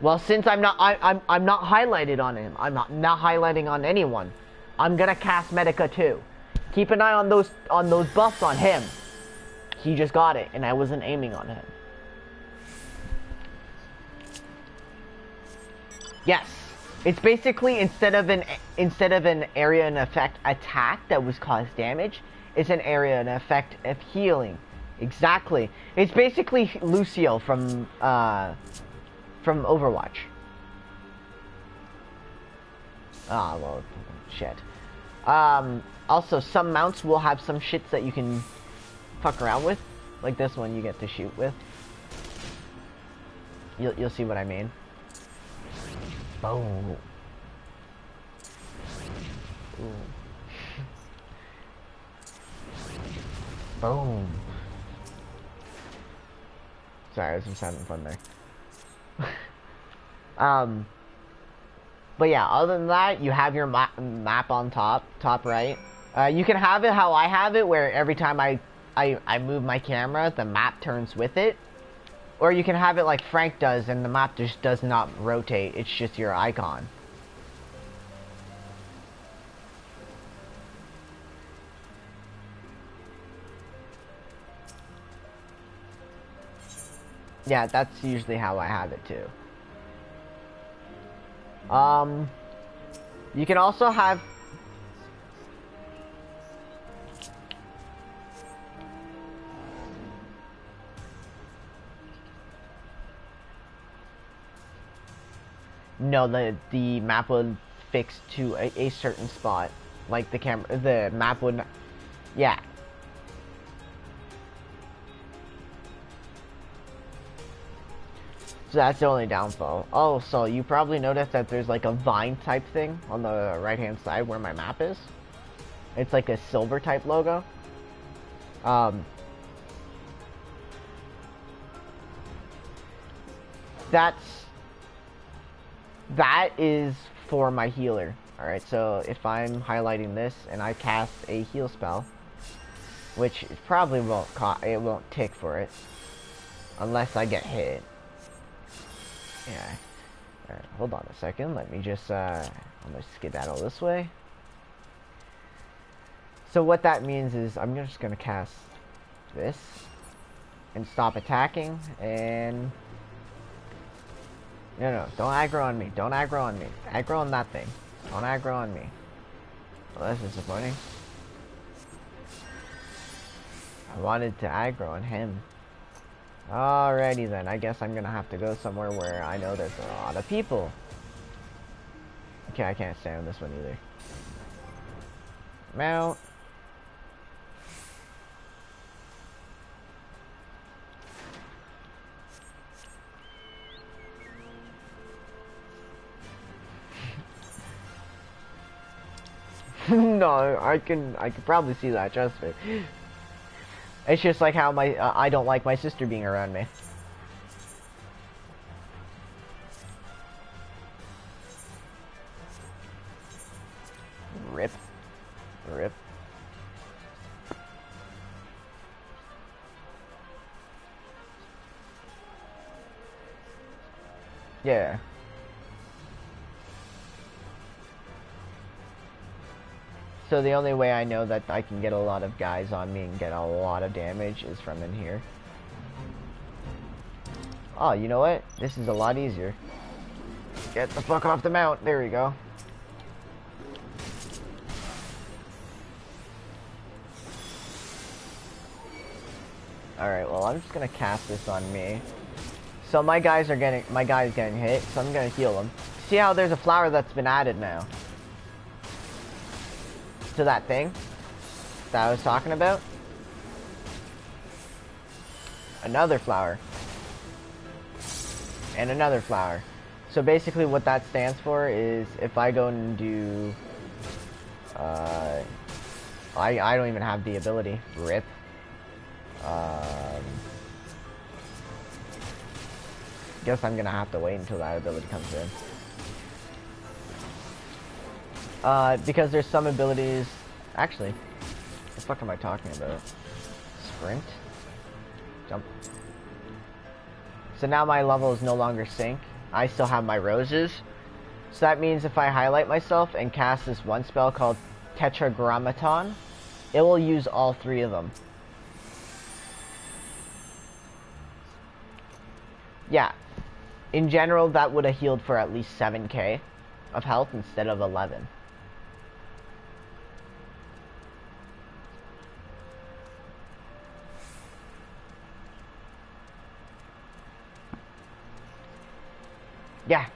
Well, since I'm not highlighted on him, I'm not highlighting on anyone, I'm gonna cast Medica too. Keep an eye on those buffs on him. He just got it, and I wasn't aiming on him. Yes, it's basically instead of an area and effect attack that was cause damage, it's an area and effect of healing. Exactly. It's basically Lucio from Overwatch. Ah, well, shit. Also, some mounts will have some shits that you can fuck around with, like this one you get to shoot with. You'll see what I mean. Boom. Ooh. Boom. Sorry, I was just having fun there. But yeah, other than that, you have your map on top right. You can have it how I have it, where every time I move my camera, the map turns with it. Or you can have it like Frank does, and the map just does not rotate, it's just your icon. Yeah, that's usually how I have it too. You can also have... No, the map would fix to a certain spot. Like the map would... Yeah. So that's the only downfall. Oh, so you probably noticed that there's like a vine type thing on the right hand side where my map is. It's like a silver type logo. That is for my healer. Alright, so if I'm highlighting this and I cast a heal spell, which it probably it won't tick for it, unless I get hit. Yeah. Alright, hold on a second. Let me just, I'm gonna skedaddle this way. So what that means is I'm just gonna cast this and stop attacking, and no, don't aggro on me. Don't aggro on me. Aggro on that thing. Don't aggro on me. Well, that's disappointing. I wanted to aggro on him. Alrighty then, I guess I'm gonna have to go somewhere where I know there's a lot of people. Okay, I can't stand on this one either. Mount. No, I can probably see that, trust me. It's just like how I don't like my sister being around me. Rip. Rip. Yeah. So the only way I know that I can get a lot of guys on me and get a lot of damage is from in here. Oh, you know what? This is a lot easier. Get the fuck off the mount. There we go. Alright, well I'm just gonna cast this on me. So my guy's getting hit, so I'm gonna heal him. See how there's a flower that's been added now to that thing that I was talking about? Another flower. And another flower. So basically what that stands for is if I go and do I don't even have the ability. Rip. Guess I'm gonna have to wait until that ability comes in. Because there's some abilities... Actually, what the fuck am I talking about? Sprint? Jump. So now my level is no longer sync. I still have my roses. So that means if I highlight myself and cast this one spell called Tetragrammaton, it will use all three of them. Yeah. In general, that would have healed for at least 7k of health instead of 11. Yeah.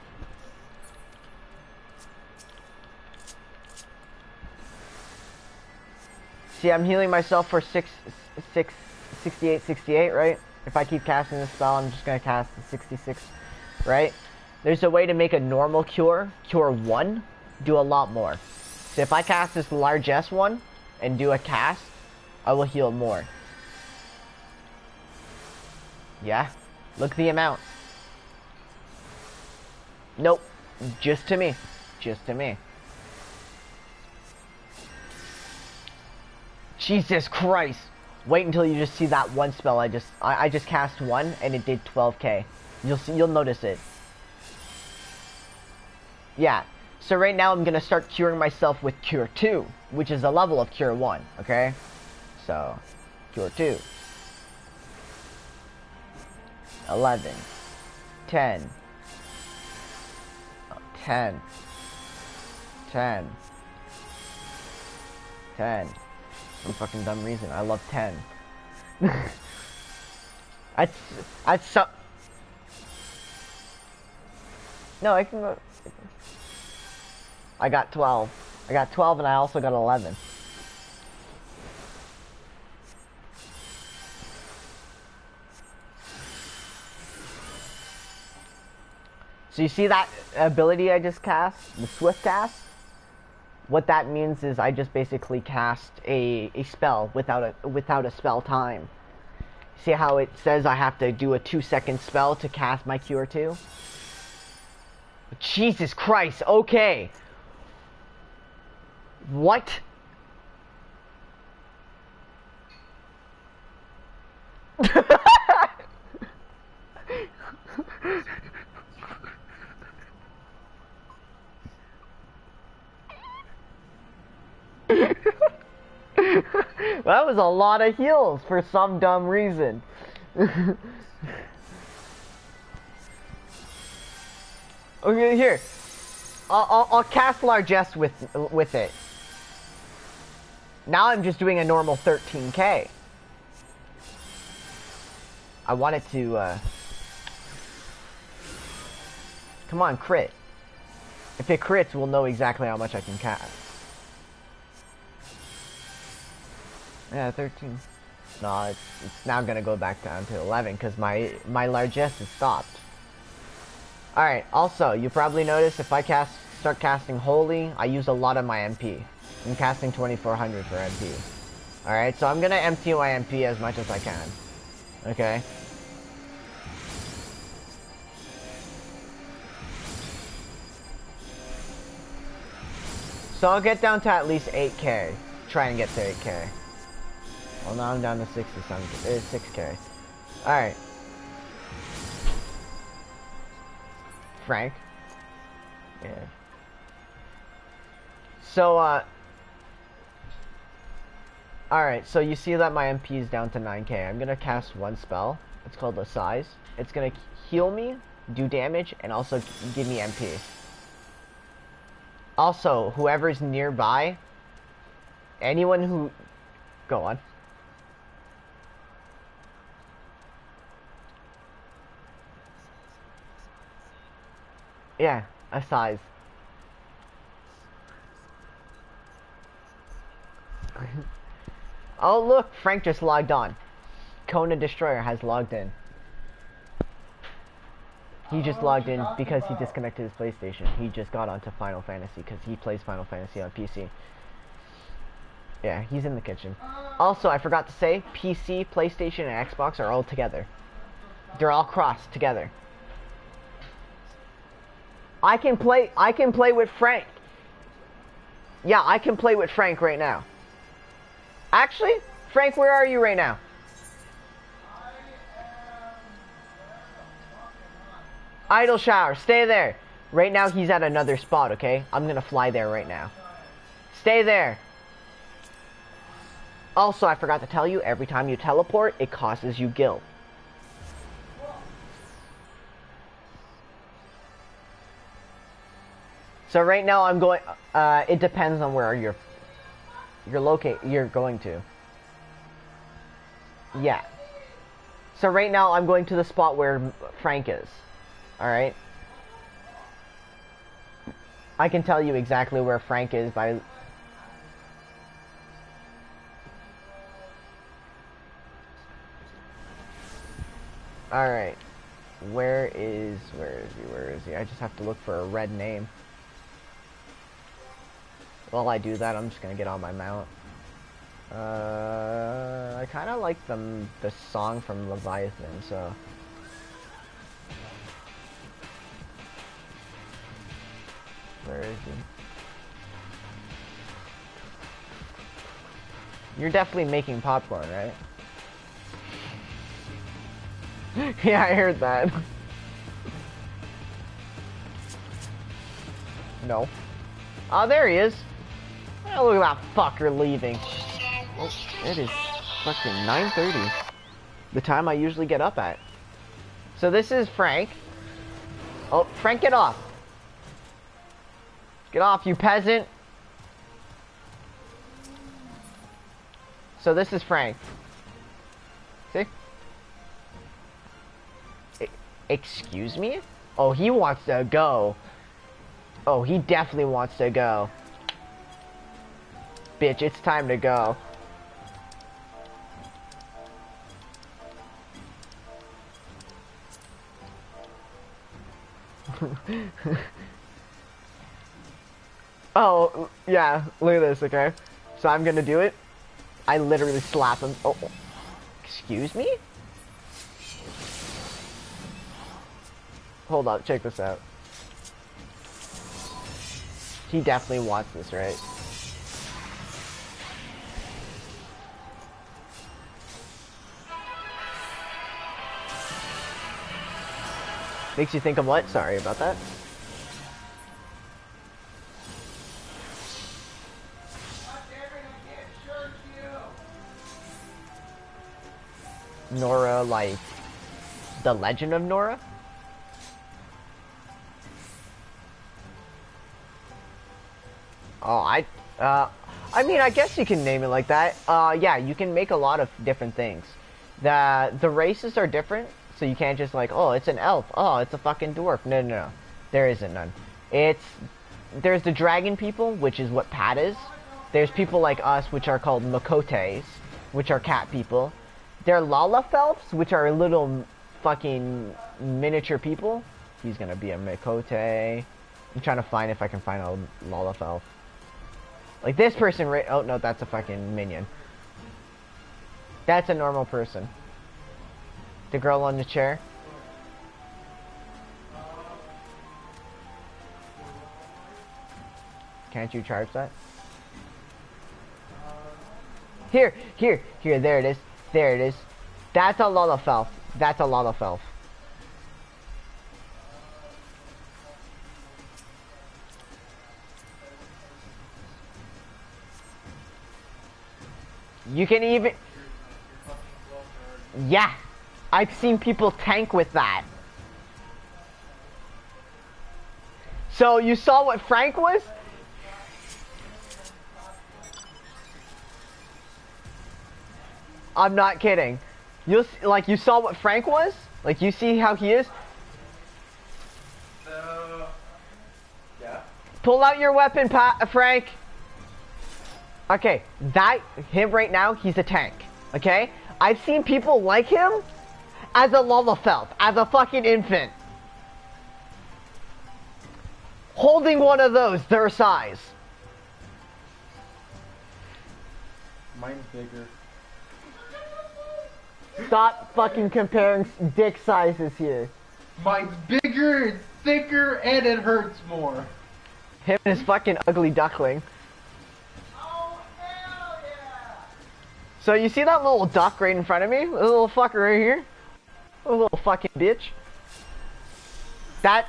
See, I'm healing myself for 68, right? If I keep casting this spell, I'm just gonna cast the 66, right? There's a way to make a normal cure 1, do a lot more. So if I cast this largesse one and do a cast, I will heal more. Yeah? Look at the amount. Nope. Just to me. Just to me. Jesus Christ. Wait until you just see that one spell I just cast one and it did 12k. You'll notice it. Yeah. So right now I'm gonna start curing myself with Cure 2, which is a level of Cure 1, okay? So, Cure 2. 11. 10. 10. 10. 10. Some fucking dumb reason. I love 10. That's so... No, I can go... I got 12. I got 12 and I also got 11. So you see that ability I just cast? The Swift Cast? What that means is I just basically cast a spell without a spell time. See how it says I have to do a 2-second spell to cast my Cure 2? Jesus Christ, okay. What? That was a lot of heals for some dumb reason. Okay, here. I'll cast Largesse with it. Now I'm just doing a normal 13k. I want it to, come on, crit. If it crits, we'll know exactly how much I can cast. Yeah, 13. No, it's now gonna go back down to 11 because my Largesse is stopped. Alright, also, you probably noticed if I start casting Holy, I use a lot of my MP. I'm casting 2400 for MP. Alright, so I'm gonna empty my MP as much as I can. Okay? So I'll get down to at least 8k. Try and get to 8k. Well, now I'm down to 6k. Alright. Frank? Yeah. So, alright, so you see that my MP is down to 9k. I'm gonna cast one spell. It's called the Size. It's gonna heal me, do damage, and also give me MP. Also, whoever's nearby, anyone who... Go on. Yeah, a Size. Oh look, Frank just logged on. Conan Destroyer has logged in. He just logged in because he disconnected his PlayStation. He just got onto Final Fantasy because he plays Final Fantasy on PC. Yeah, he's in the kitchen. Also, I forgot to say, PC, PlayStation, and Xbox are all together. They're all crossed together. I can play with Frank. Yeah, I can play with Frank right now. Actually, Frank, where are you right now? Idle Shower, stay there. Right now he's at another spot, okay? I'm gonna fly there right now. Stay there. Also, I forgot to tell you, every time you teleport, it causes you guilt. So right now I'm going, it depends on where you're going to. Yeah. So right now I'm going to the spot where Frank is. Alright? I can tell you exactly where Frank is by... Alright. Where is he? I just have to look for a red name. While I do that, I'm just gonna get on my mount. I kinda like the song from Leviathan, so... Where is he? You're definitely making popcorn, right? Yeah, I heard that. No. Oh, there he is. Oh, look at that fucker leaving. Oh, it is fucking 9:30. The time I usually get up at. So this is Frank. Oh, Frank, get off. Get off, you peasant. So this is Frank. See? Excuse me? Oh, he wants to go. Oh, he definitely wants to go. Bitch, it's time to go. Oh, yeah, look at this, okay? So I'm gonna do it. I literally slap him. Oh, excuse me? Hold up, check this out. He definitely wants this, right? Makes you think of what? Sorry about that. God damn it, I can't church you! Nora, like the Legend of Nora. Oh, I mean, I guess you can name it like that. Yeah, you can make a lot of different things. The races are different, so you can't just like, oh, it's an elf. Oh, it's a fucking dwarf. No, no, no. There isn't none. There's the dragon people, which is what Pat is. There's people like us, which are called Makotes, which are cat people. There are Lalafelfs, which are little fucking miniature people. He's gonna be a Makote. I'm trying to find if I can find a Lalafelf. Like this person right— oh no, that's a fucking minion. That's a normal person. The girl on the chair. Can't you charge that? Here, there it is. There it is. That's a Lalafelf. That's a Lalafelf. You can even— yeah, I've seen people tank with that. So you saw what Frank was? I'm not kidding. You saw what Frank was? Like, you see how he is? Yeah. Pull out your weapon, Frank. Okay, him right now, he's a tank. Okay? I've seen people like him as a Lalafelf, as a fucking infant. Holding one of those, their size. Mine's bigger. Stop fucking comparing dick sizes here. Mine's bigger, it's thicker, and it hurts more. Him and his fucking ugly duckling. Oh, hell yeah! So you see that little duck right in front of me? The little fucker right here? A little fucking bitch. That's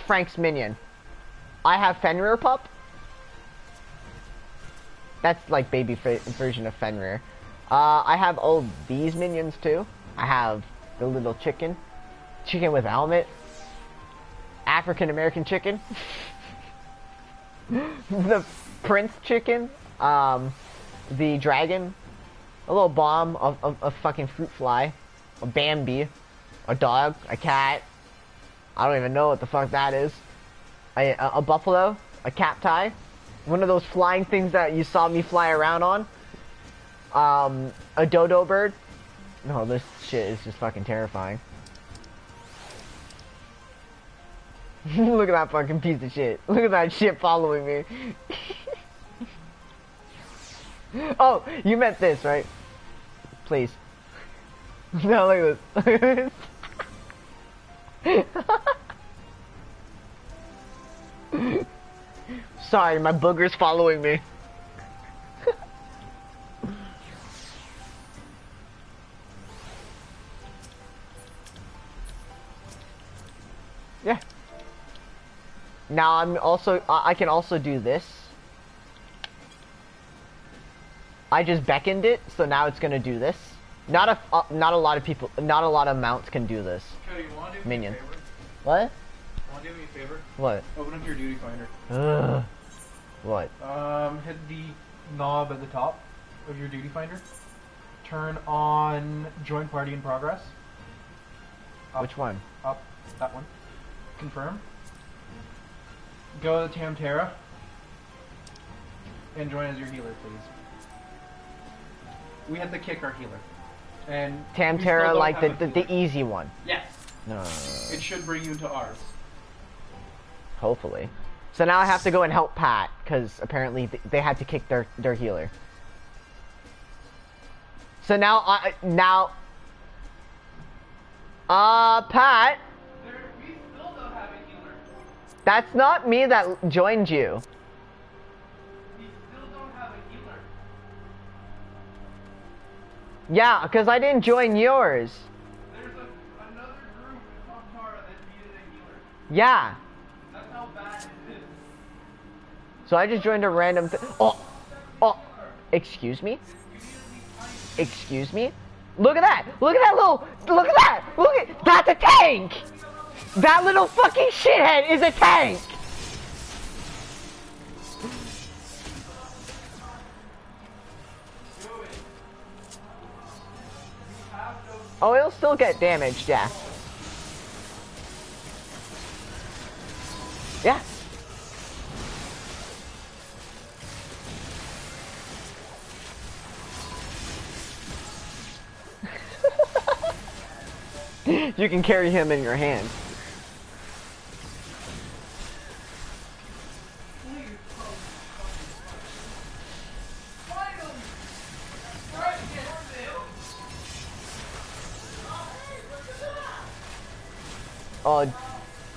Frank's minion. I have Fenrir Pup. That's like baby version of Fenrir. I have all these minions too. I have the little chicken with helmet, African American chicken, the prince chicken, the dragon, a little bomb, a fucking fruit fly, a Bambi, a dog, a cat. I don't even know what the fuck that is. A buffalo, a cacti, one of those flying things that you saw me fly around on. A dodo bird. No, this shit is just fucking terrifying. Look at that fucking piece of shit. Look at that shit following me. Oh, you meant this, right? Please. No, look at this. Sorry, my booger's following me. Yeah. Now I can also do this. I just beckoned it, so now it's gonna do this. Not a lot of mounts can do this. Cody, you wanna do Minion. me a favor? What? Wanna do me a favor? What? Open up your duty finder. Ugh. What? Hit the knob at the top of your duty finder. Turn on join party in progress. Up, Which one? Up, that one. Confirm. Go to Tamtera. And join as your healer, please. We had to kick our healer. And we still Tamtera, don't like have a the healer. easy one. Yes. No. It should bring you to ours. Hopefully. So now I have to go and help Pat, because apparently they had to kick their healer. So now Pat, We still don't have a healer. that's not me that joined you. We still don't have a healer. Yeah, because I didn't join yours. There's another group Yeah. So I just joined a random oh, excuse me? Excuse me? Look at that! Look at that look at that! That's a tank! That little fucking shithead is a tank! Oh, it'll still get damaged, yeah. Yeah. You can carry him in your hand.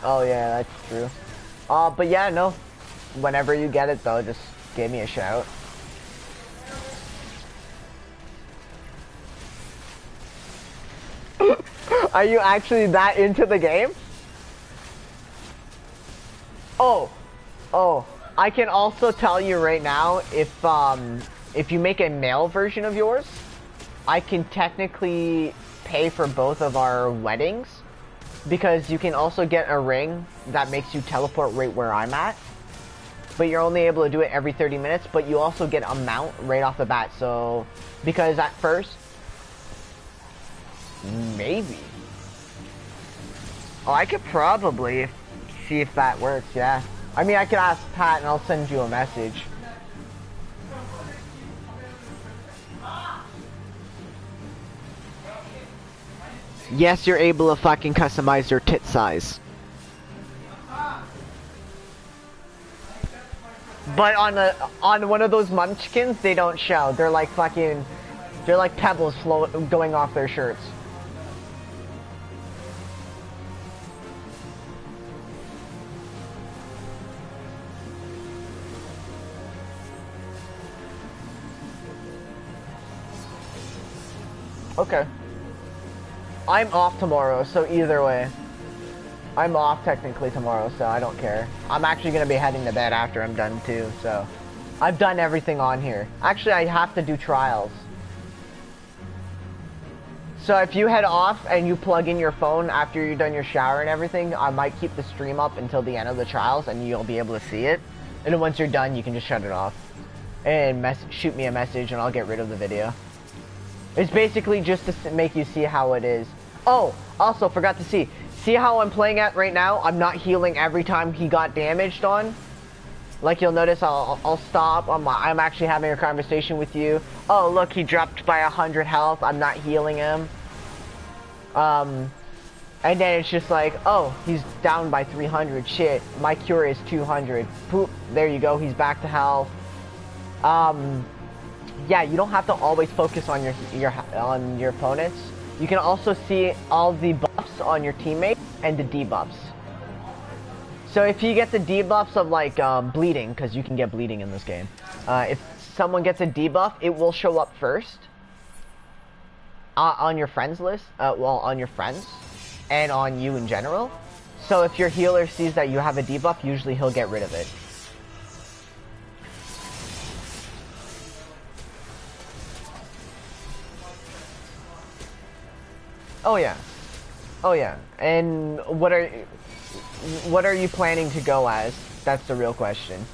Oh yeah, that's true. But yeah, no. Whenever you get it though, just give me a shout. Are you actually that into the game? Oh, I can also tell you right now, if you make a male version of yours, I can technically pay for both of our weddings, because you can also get a ring that makes you teleport right where I'm at, but you're only able to do it every 30 minutes, but you also get a mount right off the bat, so, because at first, maybe. Oh, I could probably see if that works, yeah. I mean, I could ask Pat and I'll send you a message. Yes, you're able to fucking customize your tit size. But on one of those munchkins, they don't show. They're like fucking, they're like pebbles going off their shirts. Okay. I'm off tomorrow, so either way. I'm off technically tomorrow, so I don't care. I'm actually going to be heading to bed after I'm done too, so. I've done everything on here. Actually, I have to do trials. So if you head off and you plug in your phone after you've done your shower and everything, I might keep the stream up until the end of the trials and you'll be able to see it. And then once you're done, you can just shut it off. And shoot me a message and I'll get rid of the video. It's basically just to make you see how it is. Oh, also forgot to see how I'm playing at right now? I'm not healing every time he got damaged on. Like you'll notice, I'll stop. I'm actually having a conversation with you. Oh, look, he dropped by 100 health. I'm not healing him. And then it's just like, oh, he's down by 300. Shit, my cure is 200. Poop. There you go. He's back to health. Yeah, you don't have to always focus on your opponents. You can also see all the buffs on your teammates and the debuffs. So if you get the debuffs of like bleeding, because you can get bleeding in this game, if someone gets a debuff, it will show up first on your friends list, well, on your friends and on you in general. So if your healer sees that you have a debuff, usually he'll get rid of it. Oh yeah, oh yeah. And what are you planning to go as? That's the real question.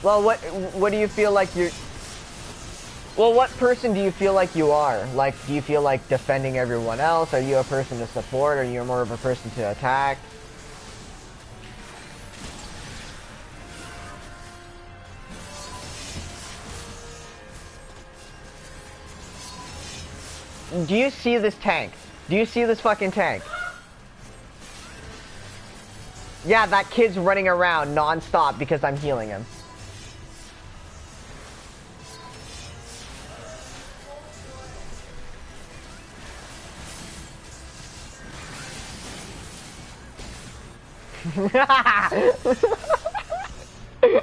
Well, what do you feel like you're? Well, what person do you feel like you are? Like, do you feel like defending everyone else? Are you a person to support? Or are you more of a person to attack? Do you see this tank? Do you see this fucking tank? Yeah, that kid's running around non-stop because I'm healing him.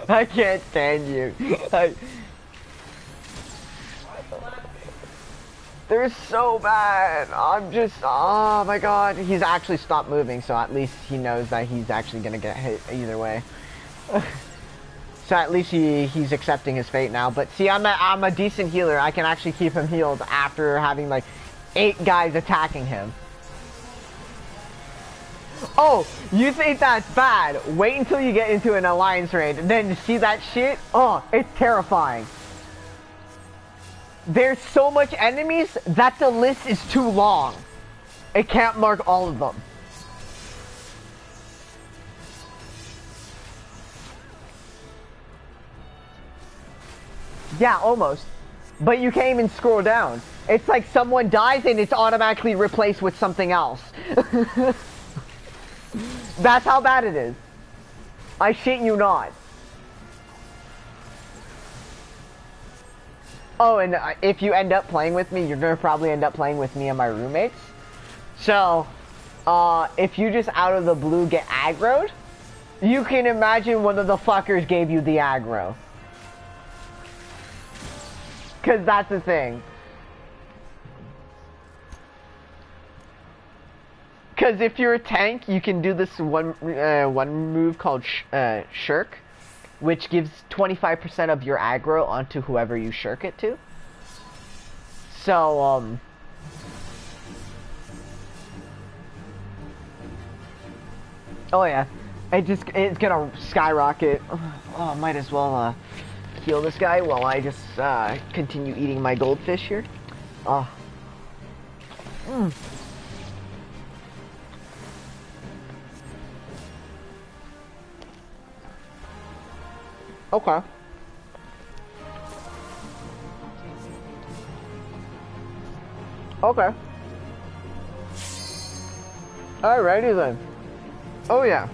I can't stand you. They're so bad. I'm just, oh my god. He's actually stopped moving, so at least he knows that he's actually gonna get hit either way. So at least he's accepting his fate now. But see, I'm a decent healer. I can actually keep him healed after having like 8 guys attacking him. Oh, you think that's bad? Wait until you get into an alliance raid, and then you see that shit. Oh, it's terrifying. There's so much enemies that the list is too long. It can't mark all of them. Yeah, almost. But you can't even scroll down. It's like someone dies and it's automatically replaced with something else. That's how bad it is. I shit you not. Oh, and if you end up playing with me, you're gonna probably end up playing with me and my roommates. So, if you just out of the blue get aggroed, you can imagine one of the fuckers gave you the aggro. Cause that's the thing. Cause if you're a tank, you can do this one move called shirk, which gives 25% of your aggro onto whoever you shirk it to. So oh yeah, it's gonna skyrocket. Oh, might as well heal this guy while I just continue eating my goldfish here. Oh. Okay. Okay. Alrighty then. Oh yeah.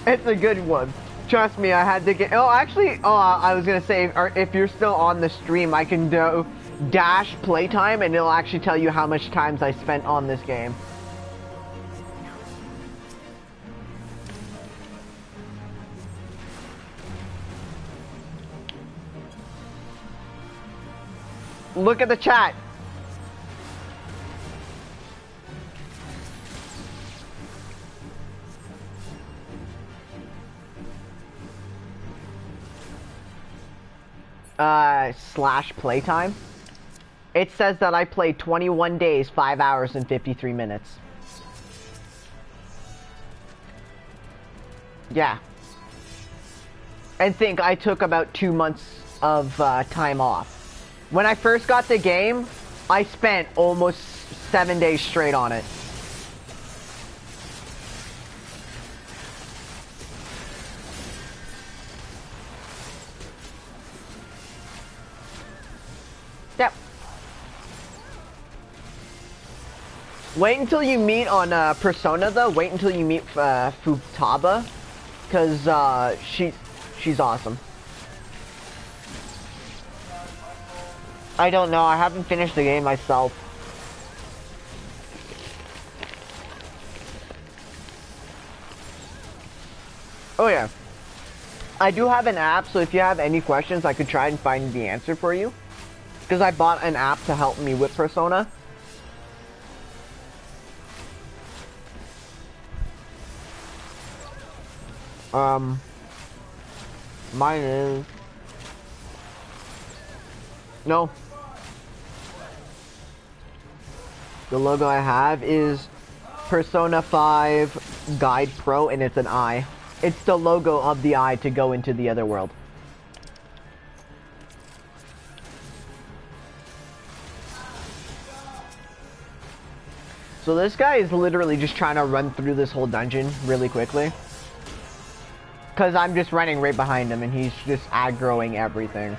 It's a good one. Trust me, I had to get... Oh, actually, I was gonna say, if you're still on the stream, I can do dash playtime, and it'll actually tell you how much times I spent on this game. Look at the chat. Slash playtime. It says that I played 21 days, 5 hours, and 53 minutes. Yeah. And think I took about 2 months of time off. When I first got the game, I spent almost 7 days straight on it. Yep. Wait until you meet on Persona though. Wait until you meet Futaba, because she's awesome. I don't know, I haven't finished the game myself. Oh yeah. I do have an app, so if you have any questions, I could try and find the answer for you. Because I bought an app to help me with Persona. Mine is... No. The logo I have is Persona 5 Guide Pro, and it's an eye. It's the logo of the eye to go into the other world. So this guy is literally just trying to run through this whole dungeon really quickly. Because I'm just running right behind him, and he's just aggroing everything.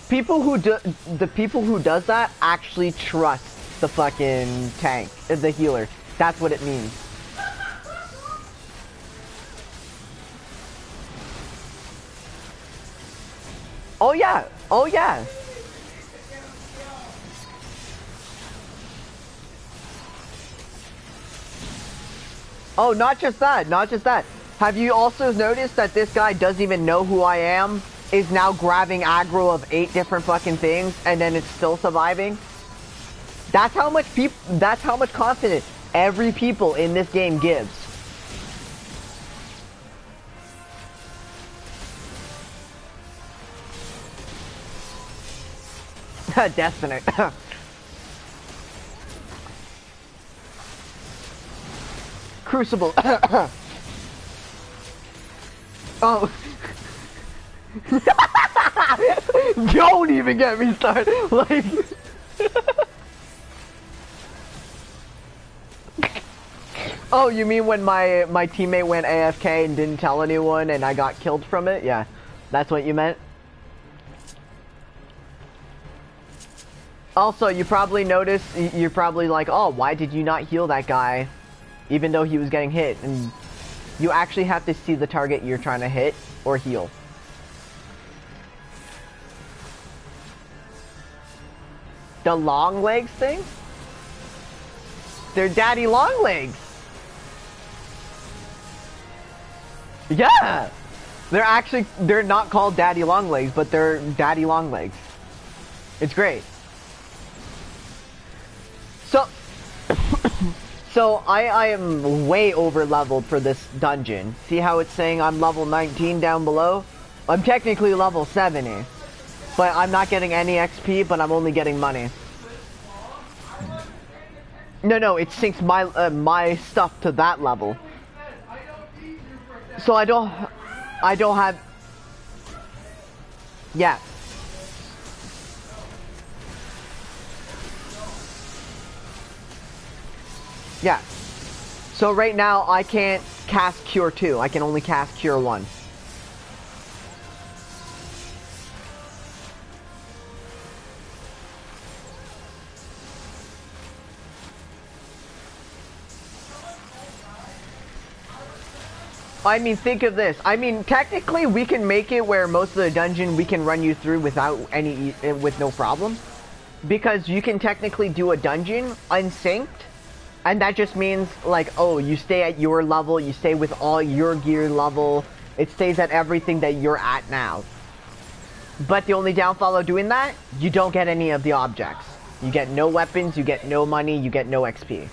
The people who does that actually trust the fucking tank, the healer. That's what it means. Oh yeah, oh yeah. Oh, not just that, not just that. Have you also noticed that this guy doesn't even know who I am? Is now grabbing aggro of 8 different fucking things, and then it's still surviving? That's how much that's how much confidence every people in this game gives. Destiny. Crucible. Oh. Don't even get me started. Like. Oh, you mean when my teammate went AFK and didn't tell anyone and I got killed from it? Yeah, that's what you meant. Also, you probably noticed, you're probably like, oh, why did you not heal that guy even though he was getting hit? And you actually have to see the target you're trying to hit or heal. The long legs thing? They're daddy long legs. Yeah! They're not called daddy long legs, but they're daddy long legs. It's great. So, I am way over leveled for this dungeon. See how it's saying I'm level 19 down below? I'm technically level 70. But I'm not getting any XP, but I'm only getting money. No, it syncs my stuff to that level. So I don't have... Yeah. Yeah. So right now I can't cast Cure 2. I can only cast Cure 1. I mean, think of this. I mean, technically we can make it where most of the dungeon we can run you through without with no problem. Because you can technically do a dungeon unsynced. And that just means, like, oh, you stay at your level, you stay with all your gear level, it stays at everything that you're at now. But the only downfall of doing that, you don't get any of the objects. You get no weapons, you get no money, you get no XP.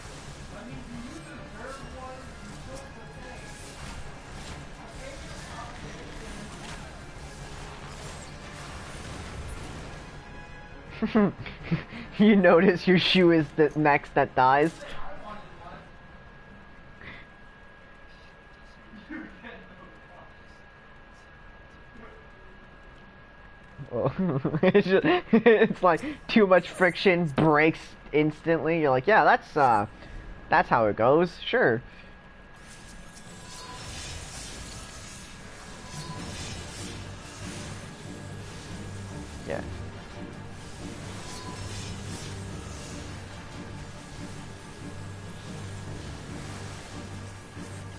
You notice your shoe is the next that dies. Oh. It's like too much friction, breaks instantly. You're like, yeah, that's how it goes. Sure. Yeah.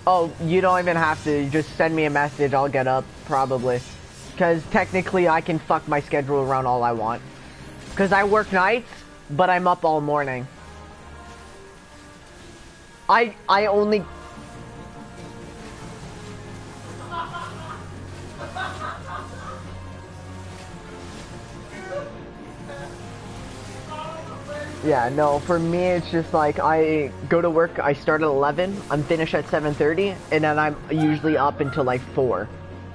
Oh, you don't even have to. Just send me a message. I'll get up, probably. Because technically I can fuck my schedule around all I want. Because I work nights, but I'm up all morning. I only... Yeah, no, for me it's just like I go to work, I start at 11, I'm finished at 7:30, and then I'm usually up until like 4.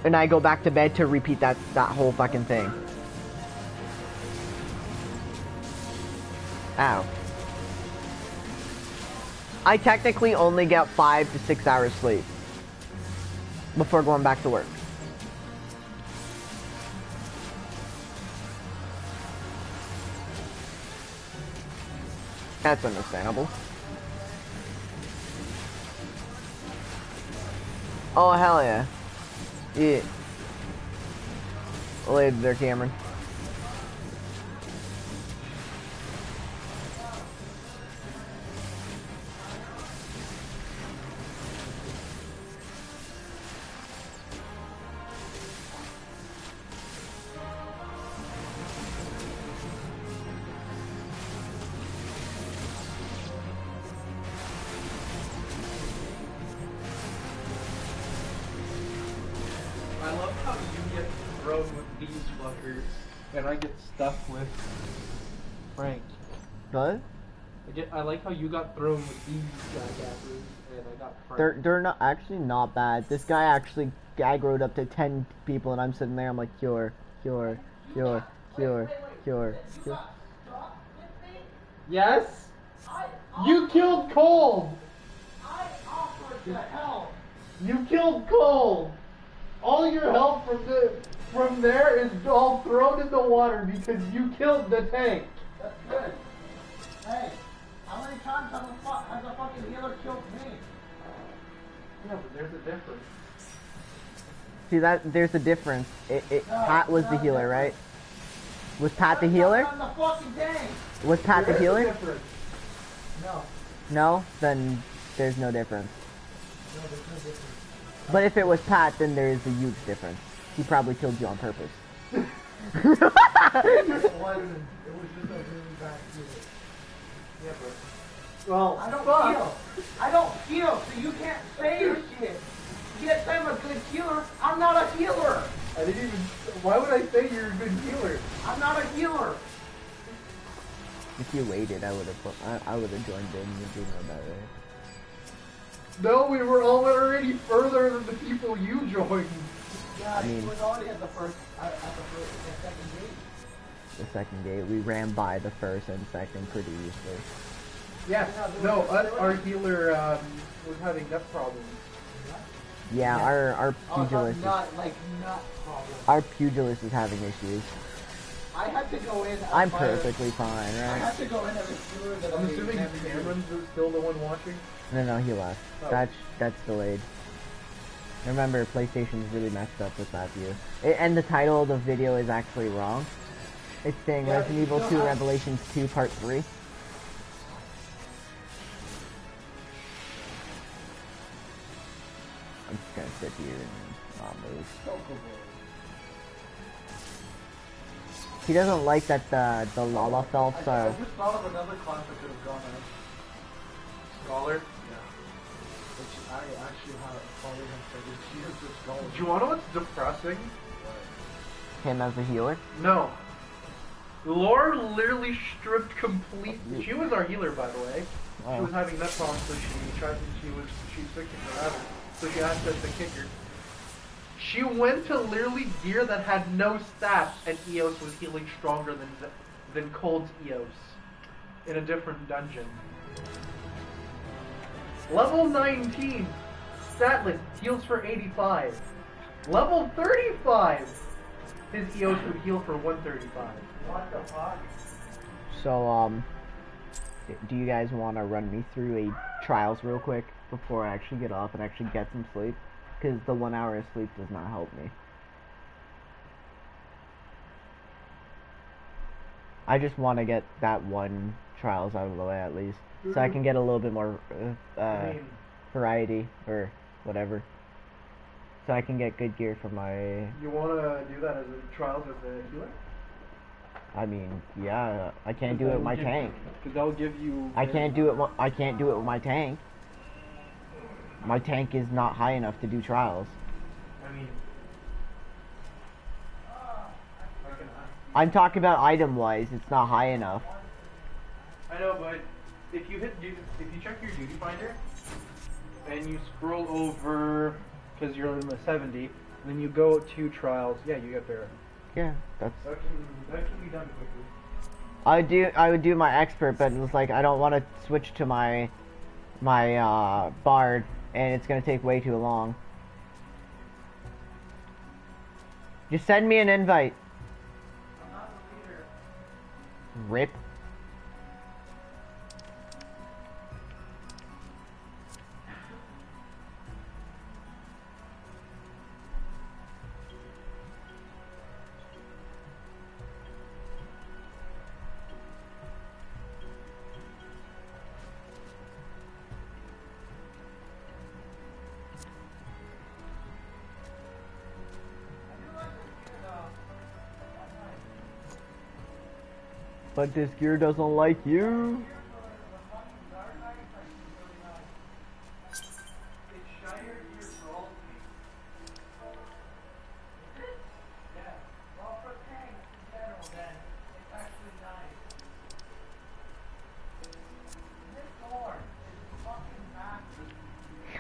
And I go back to bed to repeat that whole fucking thing. Ow. I technically only get 5 to 6 hours sleep before going back to work. That's understandable. Oh, hell yeah. Yeah. Later there, Cameron. motherfucker, and I get stuck with Frank. What? I like how you got thrown with these jackasses, and I got Frank. They're not actually not bad. This guy actually gag rode up to 10 people, and I'm sitting there. I'm like, cure. Yes? You killed Cold! I offered to help. You killed Cold! All your help from there is all thrown in the water because you killed the tank. That's good. Hey, how many times has a fucking healer killed me? Yeah, but there's a difference. See that? There's a difference. Pat was the healer, right? Was Pat the healer? On the fucking tank. Was Pat the There is a healer? difference. No. No? Then there's no difference. No, there's no difference. But if it was Pat, then there is a huge difference. He probably killed you on purpose. It wasn't. It was just a really bad healer. Yeah, but... Well, I don't heal. I don't heal, so you can't say your shit. You can't say I'm a good healer. I'm not a healer. I didn't even... Why would I say you're a good healer? I'm not a healer. If you waited, I would have joined in. You know that, right? No, we were already further than the people you joined. Yeah, I mean- he was already at the second gate. The second gate, we ran by the first and second pretty easily. Yeah, no, our healer was having nut problems. Yeah, our pugilist, Not problem. our pugilist is having issues. I had to go in. I'm perfectly fine, I right? had to go in as a healer that I'm I assuming never used. Cameron's is still the one watching. No, he left. Oh. That's delayed. Remember, PlayStation's really messed up with that view. And the title of the video is actually wrong. It's saying Yeah, Resident Evil you 2 don't have- Revelations 2 Part 3. I'm just gonna sit here and not move. He doesn't like that the Lalafelts I are... just thought of another class I could have gone as. Scholar. Yeah. Which I actually have a colleague and said that she is just scholar. Do you want to know what's depressing? him as a healer. No. Laura literally stripped complete. She was our healer, by the way. She Wow. was having nut problems, so she's sick and whatever. So she asked us to kick her. She went to literally gear that had no stats, and Eos was healing stronger than Cold's Eos in a different dungeon. Level 19, statless, heals for 85. Level 35, his Eos would heal for 135. What the fuck? So, do you guys want to run me through a trials real quick before I actually get off and actually get some sleep? Because the 1 hour of sleep does not help me. I just want to get that one trials out of the way at least, so I can get a little bit more I mean, variety or whatever. So I can get good gear for my. you want to do that as a trials as a healer? I mean, yeah, I can't do it with my tank. Because that will give you. I can't do it. I can't do it with my tank. My tank is not high enough to do trials. I mean. I'm talking about item-wise. It's not high enough. I know, but if you check your duty finder and you scroll over because you're in the 70, then you go to trials. Yeah, you get there. Yeah, that's. That can be done quickly. I would do my expert, but it was like I don't want to switch to my bard, and it's gonna take way too long. Just send me an invite. I'm not the leader. Rip. But this gear doesn't like you.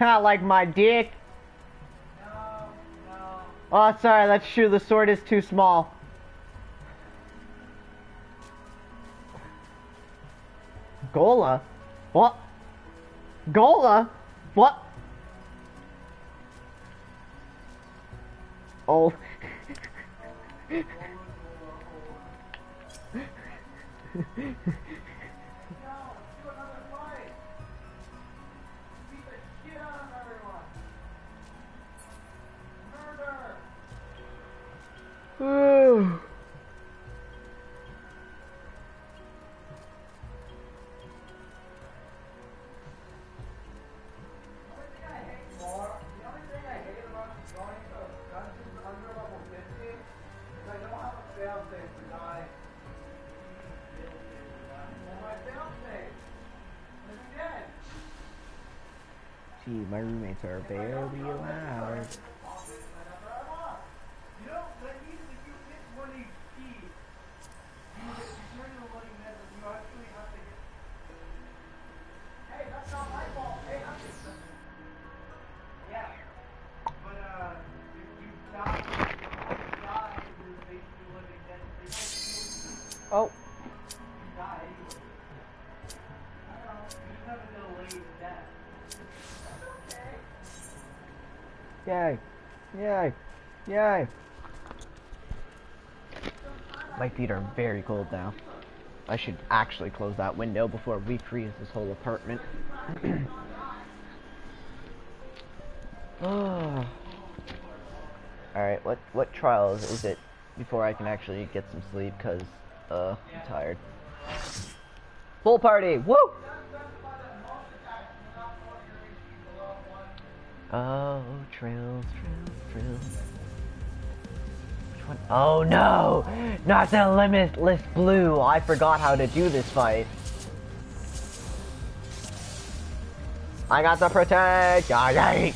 Like my dick. Oh, sorry, that's true. The sword is too small. Gola? What? Gola? What? Oh. Ooh. Gee, my roommates are very loud. You know, that means if you hit 1 HP, you turn the loading net and you actually have to hit. Hey, that's not my fault. Hey, I'm just. Yeah. But, if you die, you're basically living dead. Oh. You die anyway. I don't know. You just have a delayed death. Yay. Yay. Yay. My feet are very cold now. I should actually close that window before we freeze this whole apartment. Oh. Alright, what trials is it before I can actually get some sleep, because I'm tired. Full party! Woo! Oh, trails, trails, trails. Which one? Oh no! Not the limitless blue! I forgot how to do this fight. I got the protect! Yay!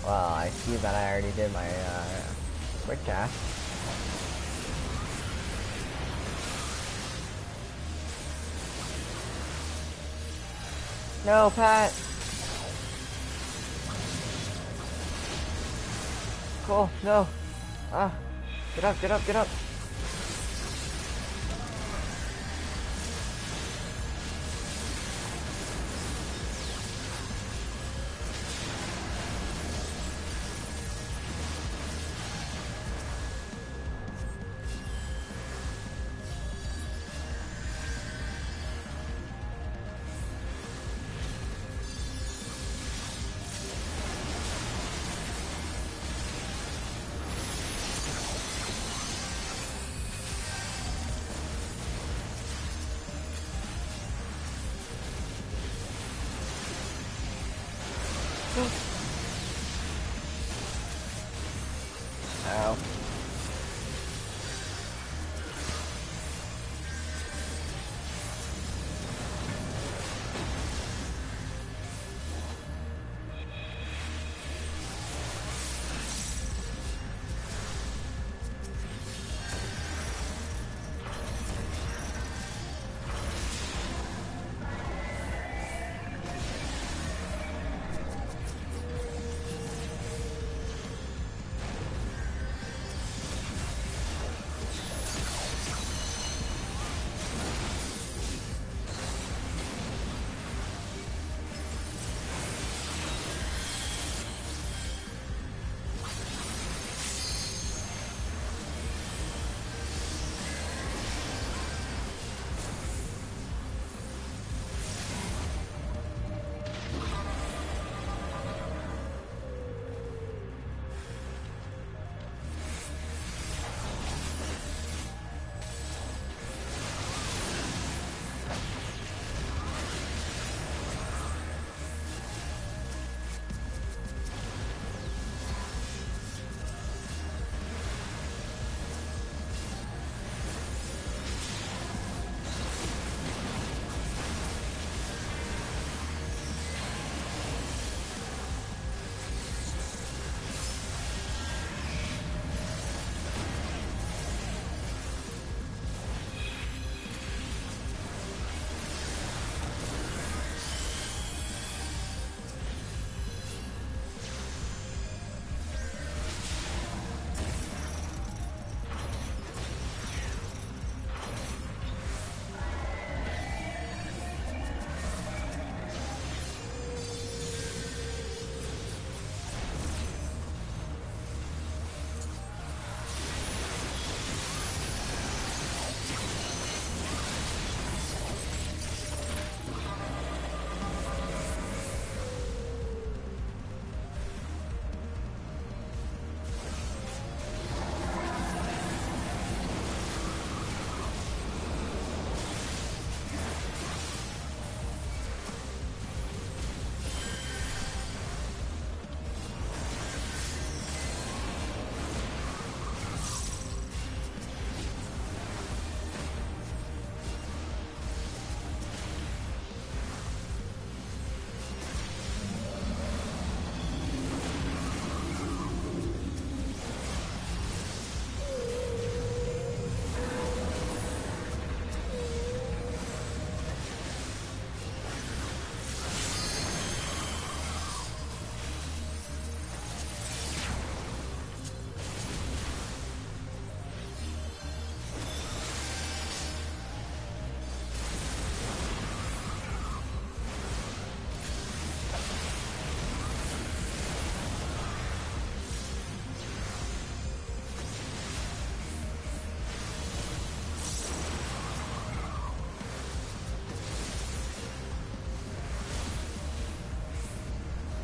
Well, I see that I already did my quick cast. No, Pat. Cool, no. Ah, get up, get up, get up. Ow.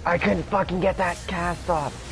I couldn't fucking get that cast off.